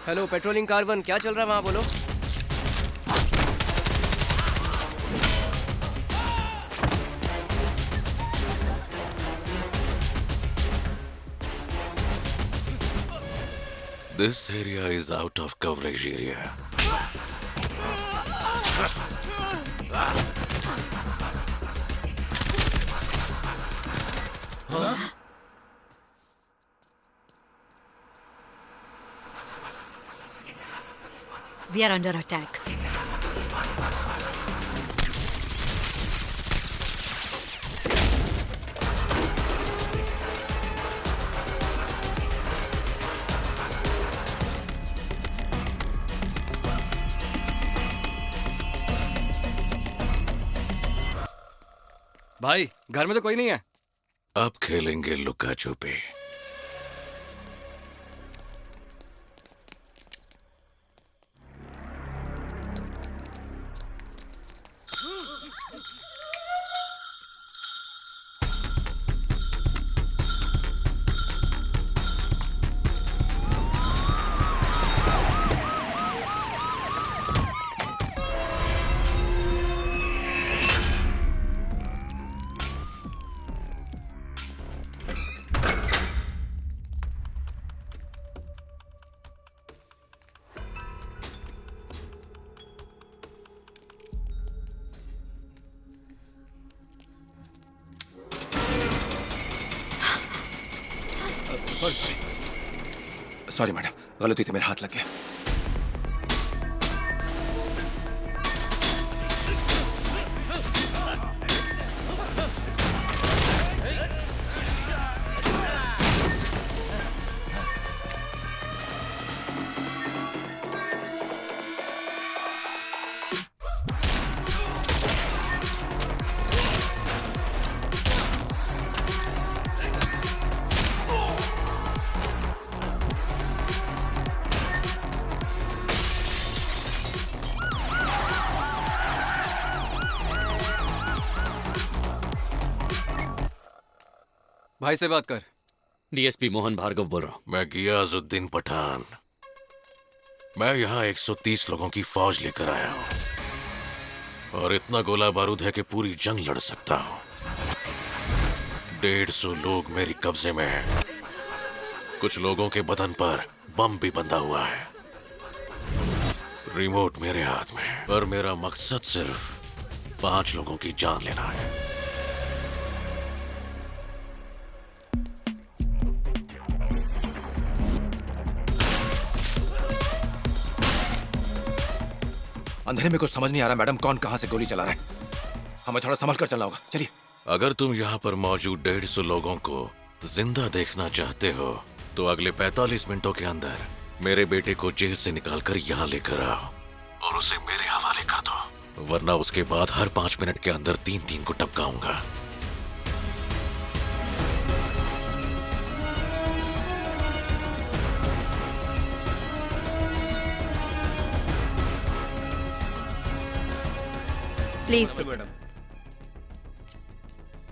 हेलो पेट्रोलिंग कार 1, क्या चल रहा है वहाँ, बोलो। This area is out of coverage area. We are under attack. भाई, घर में तो कोई नहीं है। अब खेलेंगे लुका छुपी। सॉरी मैडम, गलती से मेरा हाथ लग गया। भाई से बात कर। डीएसपी मोहन भार्गव बोल रहा हूँ। मैं गियाजुद्दीन पठान। मैं यहाँ 130 लोगों की फौज लेकर आया हूँ और इतना गोला बारूद है कि पूरी जंग लड़ सकता हूँ। 150 लोग मेरी कब्जे में हैं। कुछ लोगों के बदन पर बम भी बंधा हुआ है। रिमोट मेरे हाथ में है, पर मेरा मकसद सिर्फ 5 लोगों की जान लेना है। अंधेरे में कुछ समझ नहीं आ रहा मैडम, कौन कहां से गोली चला रहा है। हमें थोड़ा संभल कर चलना होगा, चलिए। अगर तुम यहाँ पर मौजूद 150 लोगों को जिंदा देखना चाहते हो तो अगले 45 मिनटों के अंदर मेरे बेटे को जेल से निकालकर यहाँ लेकर आओ और उसे मेरे हवाले कर दो, वरना उसके बाद हर 5 मिनट के अंदर 3-3 को टपकाऊंगा। प्लीज।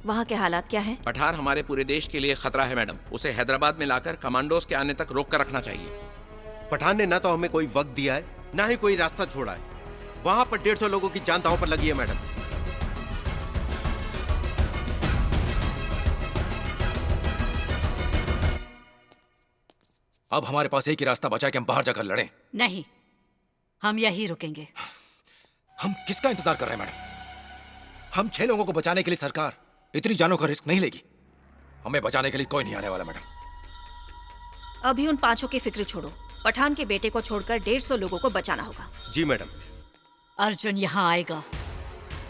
वहाँ के हालात क्या हैं? पठान हमारे पूरे देश के लिए खतरा है मैडम। उसे हैदराबाद में लाकर कमांडोज के आने तक रोक कर रखना चाहिए। पठान ने ना तो हमें कोई वक्त दिया है, ना ही कोई रास्ता छोड़ा है। वहां पर 150 लोगों की जान दांव पर लगी है मैडम। अब हमारे पास एक ही रास्ता बचा है कि हम बाहर जाकर लड़ें। नहीं, हम यहीं रुकेंगे। हम किसका इंतजार कर रहे हैं मैडम? हम 6 लोगों को बचाने के लिए सरकार इतनी जानों का रिस्क नहीं लेगी। हमें बचाने के लिए कोई नहीं आने वाला मैडम। अभी उन 5 की फिक्र छोड़ो। पठान के बेटे को छोड़कर 150 लोगों को बचाना होगा। जी मैडम। अर्जुन यहाँ आएगा।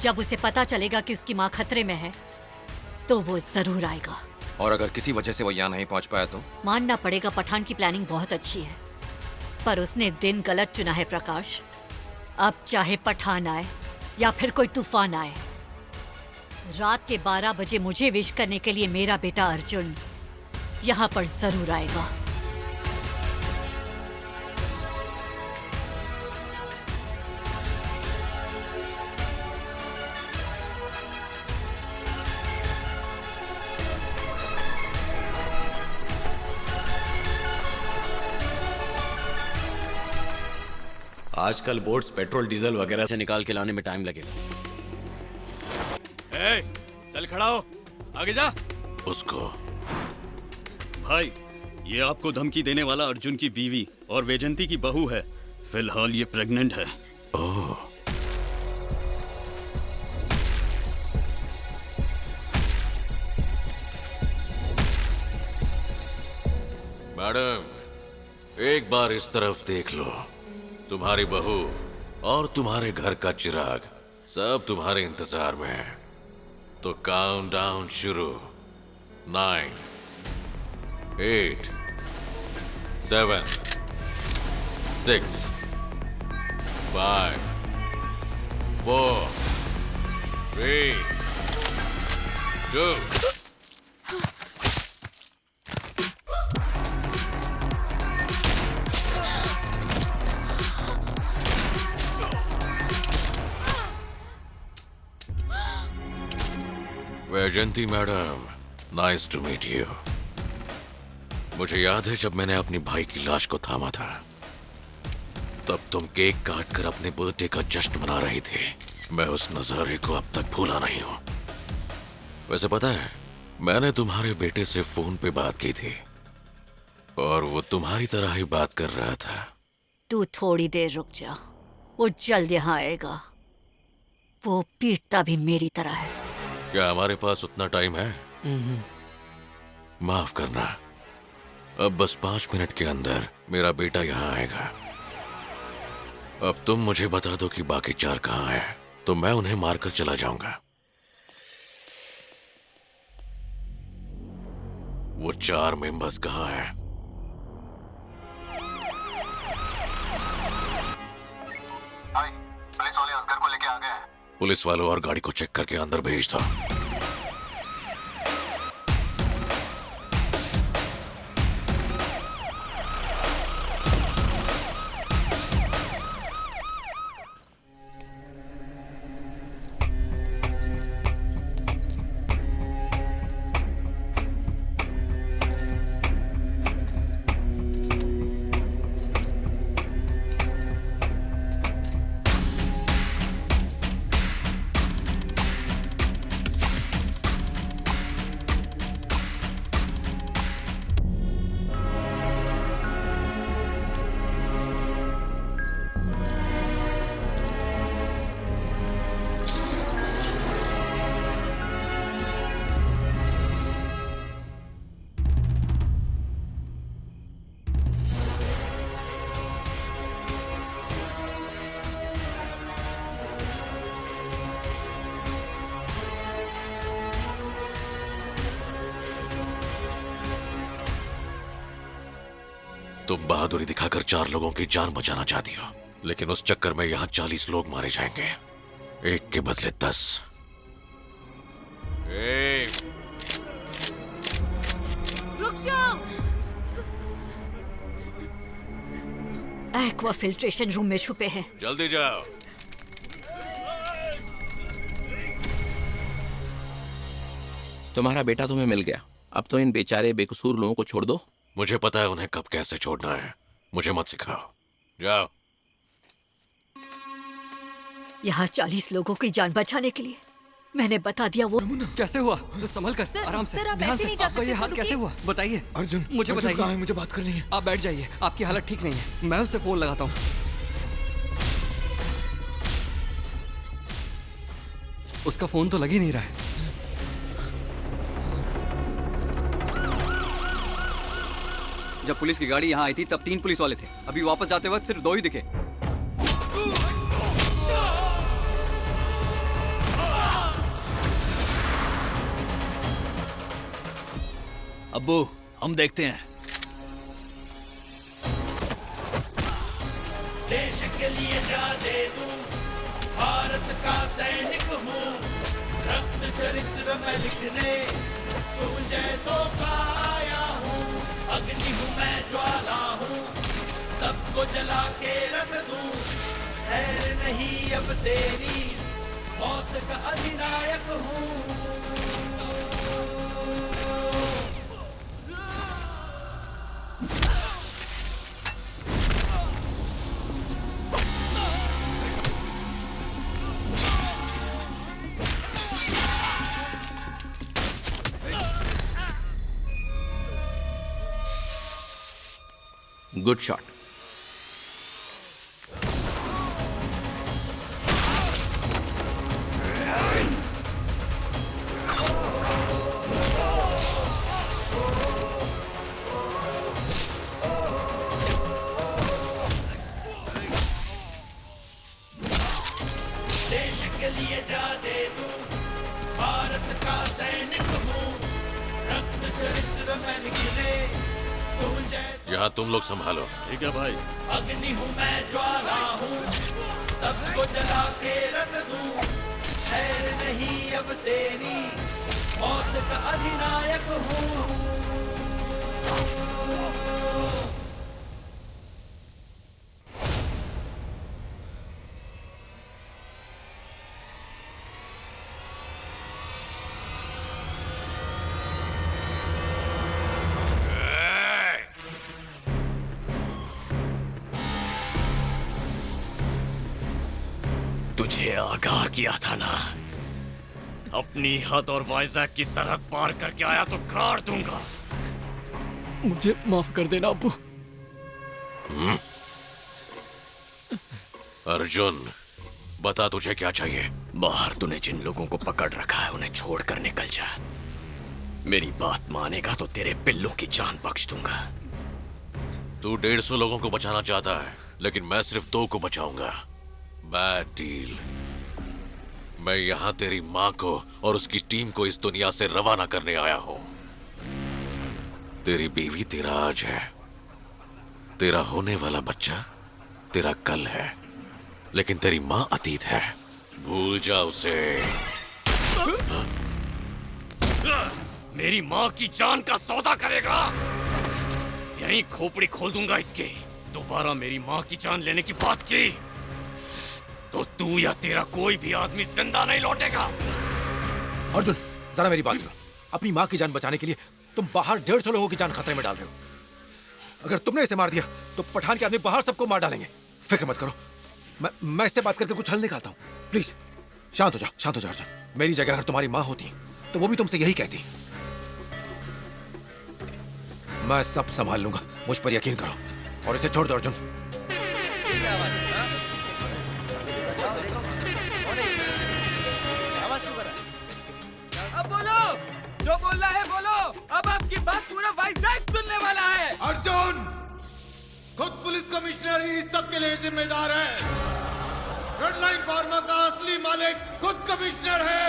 जब उसे पता चलेगा कि उसकी माँ खतरे में है तो वो जरूर आएगा। और अगर किसी वजह से वो यहाँ नहीं पहुंच पाया तो? मानना पड़ेगा पठान की प्लानिंग बहुत अच्छी है, पर उसने दिन गलत चुना है प्रकाश। अब चाहे पठान आए या फिर कोई तूफान आए, रात के 12 बजे मुझे विश करने के लिए मेरा बेटा अर्जुन यहाँ पर जरूर आएगा। आजकल बोट्स पेट्रोल डीजल वगैरह से निकाल के लाने में टाइम लगेगा। चल खड़ा हो, आगे जा। उसको भाई, ये आपको धमकी देने वाला अर्जुन की बीवी और वैजंती की बहू है। फिलहाल ये प्रेग्नेंट है। ओह, मैडम, एक बार इस तरफ देख लो। तुम्हारी बहू और तुम्हारे घर का चिराग सब तुम्हारे इंतजार में है। तो काउंट डाउन शुरू। 9, 8, 7, 6, 5, 4, 3, 2। Vaijayanti madam, nice to meet you. मुझे याद है जब मैंने अपनी भाई की लाश को थामा था, तब तुम केक काट कर अपने बर्थडे का जश्न मना रही थी। मैं उस नजारे को अब तक भूला नहीं हूं। वैसे पता है, मैंने तुम्हारे बेटे से फोन पे बात की थी और वो तुम्हारी तरह ही बात कर रहा था। तू थोड़ी देर रुक जा, वो जल्द यहाँ आएगा। वो पीटता भी मेरी तरह है। क्या हमारे पास उतना टाइम है? माफ करना, अब बस 5 मिनट के अंदर मेरा बेटा यहाँ आएगा। अब तुम मुझे बता दो कि बाकी 4 कहाँ हैं, तो मैं उन्हें मारकर चला जाऊंगा। वो 4 मेंबर्स कहाँ हैं? पुलिस वाले असगर को लेके आ गए हैं। पुलिस वालों और गाड़ी को चेक करके अंदर भेज दो। तुम बहादुरी दिखाकर 4 लोगों की जान बचाना चाहती हो, लेकिन उस चक्कर में यहाँ 40 लोग मारे जाएंगे, एक के बदले 10। रुक जाओ। एक्वा फिल्ट्रेशन रूम में छुपे हैं। जल्दी जाओ। तुम्हारा बेटा तुम्हें मिल गया। अब तो इन बेचारे बेकसूर लोगों को छोड़ दो। मुझे पता है उन्हें कब कैसे छोड़ना है। मुझे मत सिखाओ, जाओ। यहाँ 40 लोगों की जान बचाने के लिए मैंने बता दिया वो। कैसे हुआ? संभल कर, आराम से, ध्यान से। आपका ये हाल कैसे हुआ? बताइए। अर्जुन, मुझे अर्जुन बताइए। कहाँ है? मुझे बात करनी है। आप बैठ जाइए, आपकी हालत ठीक नहीं है। मैं उससे फोन लगाता हूँ। उसका फोन तो लग ही नहीं रहा है। जब पुलिस की गाड़ी यहाँ आई थी तब 3 पुलिस वाले थे। अभी वापस जाते वक्त सिर्फ 2 ही दिखे। अब्बू, हम देखते हैं। देश के लिए जा दे दूं, भारत का सैनिक हूँ, रक्त चरित्र में लिखने तुम जैसों का आया हूँ। अग्नि हूँ मैं, ज्वाला हूँ, सबको जला के रख दूं। खैर नहीं अब तेरी, मौत का अधिनायक हूँ। Good shot. देश के लिए जा दे दूं, भारत का सैनिक हूँ, रक्त चरित्र में निकले तुम जैसे। यहाँ तुम लोग संभालो। ठीक है भाई। अग्नि हूँ मैं, ज्वाला हूँ, सबको जला के रख दूं। खैर नहीं अब तेरी, मौत का अधिनायक हूँ। तुझे आगाह किया था ना, अपनी हद और वाइजैक की सरहद पार करके आया तो काट दूंगा। मुझे माफ कर देना अब्बू। अर्जुन, बता तुझे क्या चाहिए? बाहर तूने जिन लोगों को पकड़ रखा है उन्हें छोड़कर निकल जा। मेरी बात मानेगा तो तेरे पिल्लों की जान बख्श दूंगा। तू 150 लोगों को बचाना चाहता है, लेकिन मैं सिर्फ 2 को बचाऊंगा। Bad deal. मैं यहां तेरी मां को और उसकी टीम को इस दुनिया से रवाना करने आया हूं। तेरी बीवी तेरा आज है, तेरा होने वाला बच्चा तेरा कल है, लेकिन तेरी मां अतीत है। भूल जा उसे। मेरी माँ की जान का सौदा करेगा? यहीं खोपड़ी खोल दूंगा इसके। दोबारा मेरी माँ की जान लेने की बात की तो तू या तेरा कोई भी आदमी जिंदा नहीं लौटेगा। अर्जुन, जरा मेरी बात सुनो। अपनी माँ की जान बचाने के लिए तुम बाहर 150 लोगों की जान खतरे में डाल रहे हो। अगर तुमने इसे मार दिया तो पठान के आदमी बाहर सबको मार डालेंगे। फिक्र मत करो, मैं इससे बात करके कुछ हल निकालता हूँ। प्लीज शांत हो जाओ, शांत हो जाओ अर्जुन। मेरी जगह अगर तुम्हारी माँ होती तो वो भी तुमसे यही कहती। मैं सब संभाल लूंगा, मुझ पर यकीन करो। और इसे छोड़ दो अर्जुन। अब बोलो, जो बोलना है बोलो। अब आपकी बात पूरा वाइजैक सुनने वाला है। अर्जुन, खुद पुलिस कमिश्नर ही इस सब के लिए जिम्मेदार है। रेड लाइन फार्मा का असली मालिक खुद कमिश्नर है,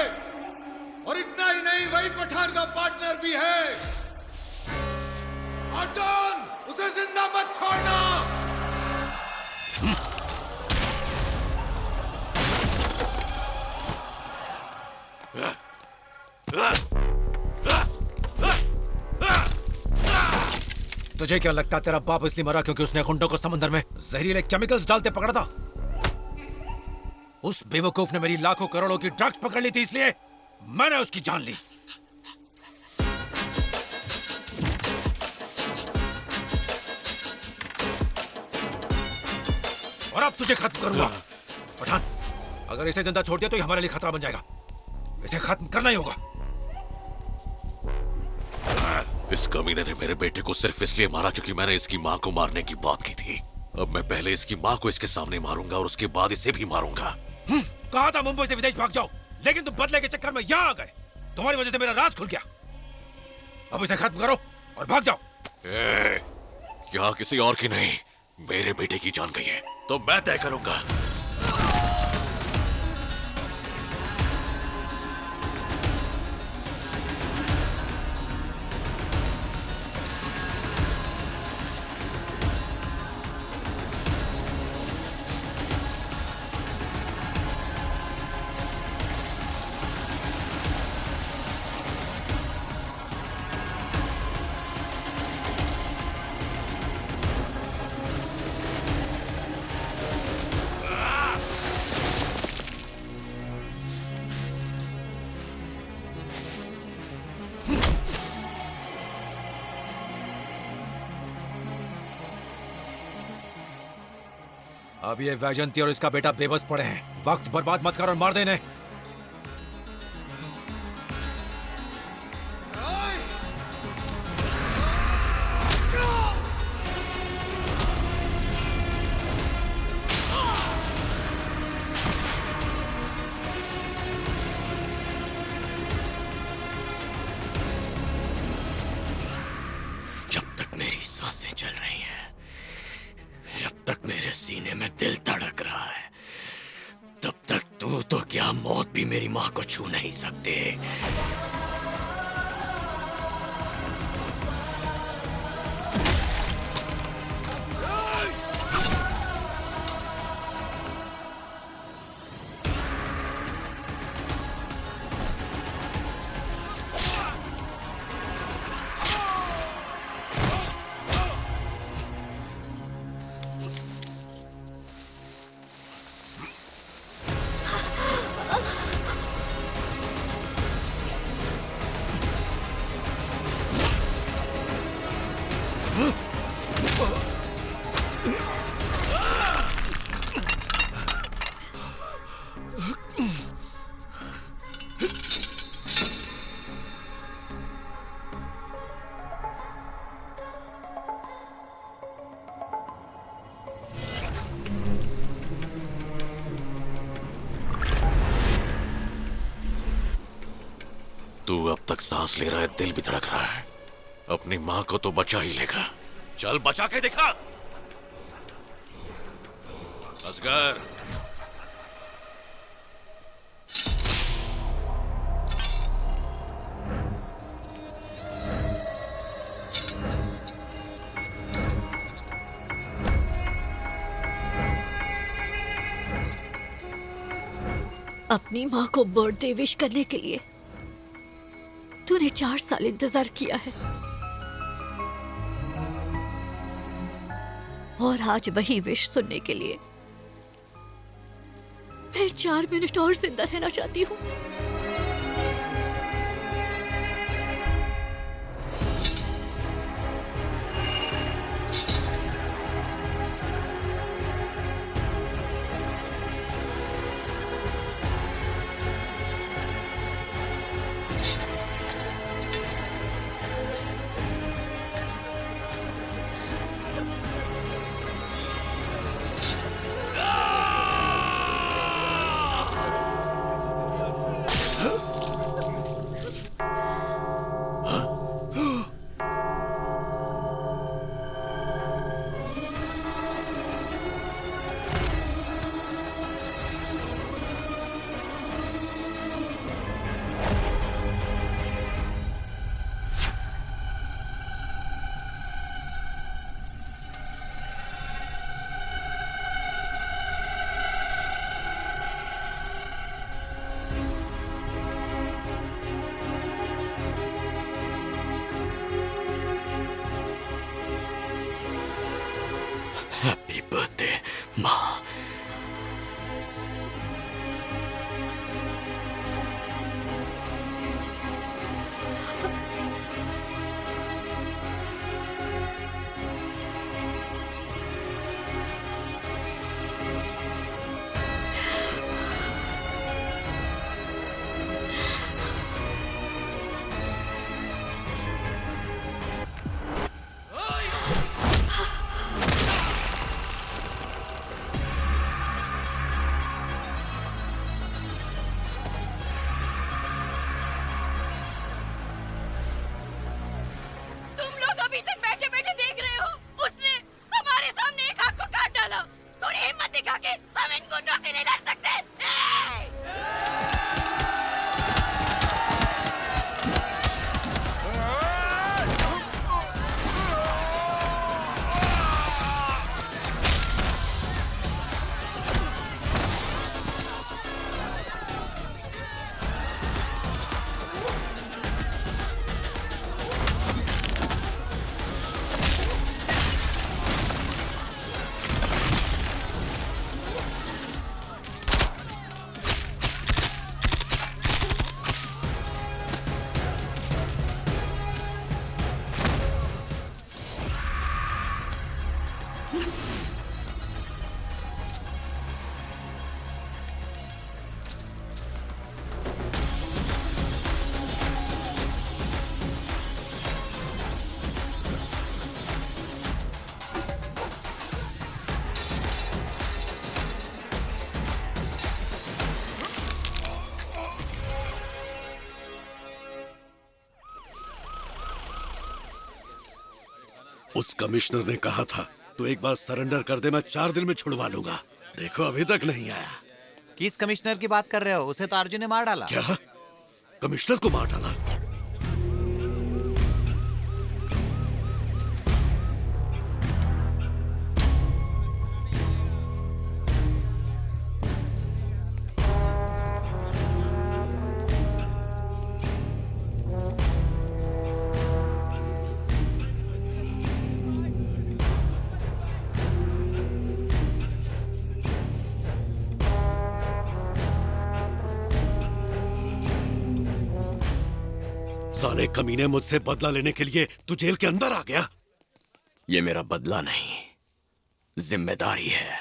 और इतना ही नहीं, वही पठान का पार्टनर भी है। अर्जुन, उसे जिंदा मत छोड़ना। तुझे क्या लगता तेरा बाप इसलिए मरा क्योंकि उसने गुंडों को समंदर में जहरीले केमिकल्स डालते पकड़ा था? उस बेवकूफ ने मेरी लाखों करोड़ों की ड्रग्स पकड़ ली थी, इसलिए मैंने उसकी जान ली। और अब तुझे खत्म करूंगा। पठान, अगर इसे जिंदा छोड़ दिया तो ये हमारे लिए खतरा बन जाएगा। इसे खत्म करना ही होगा। इस कमीने ने मेरे बेटे को सिर्फ इसलिए मारा क्योंकि मैंने इसकी माँ को मारने की बात की थी। अब मैं पहले इसकी माँ को इसके सामने मारूंगा और उसके बाद इसे भी मारूंगा। कहा था मुंबई से विदेश भाग जाओ, लेकिन तुम बदले के चक्कर में यहाँ आ गए। तुम्हारी वजह से मेरा राज खुल गया। अब इसे खत्म करो और भाग जाओ। यहाँ किसी और की नहीं, मेरे बेटे की जान गई है तो मैं तय करूंगा। अब ये वैजंती और इसका बेटा बेबस पड़े हैं। वक्त बर्बाद मत कर और मार देने। जब तक मेरी सांसें चल रही हैं, जब तक मेरे सीने में दिल धड़क रहा है, तब तक तू तो क्या मौत भी मेरी माँ को छू नहीं सकते। तू अब तक सांस ले रहा है, दिल भी धड़क रहा है। अपनी माँ को तो बचा ही लेगा। चल बचा के दिखा। असगर, अपनी माँ को बर्थडे विश करने के लिए तूने 4 साल इंतजार किया है, और आज वही विश सुनने के लिए मैं 4 मिनट और जिंदा रहना चाहती हूँ। हैप्पी बर्थडे माँ। उस कमिश्नर ने कहा था तू एक बार सरेंडर कर दे, मैं 4 दिन में छुड़वा लूंगा। देखो अभी तक नहीं आया। किस कमिश्नर की बात कर रहे हो? उसे तो अर्जुन ने मार डाला। क्या? कमिश्नर को मार डाला? साले कमीने, मुझसे बदला लेने के लिए तू जेल के अंदर आ गया। ये मेरा बदला नहीं, जिम्मेदारी है।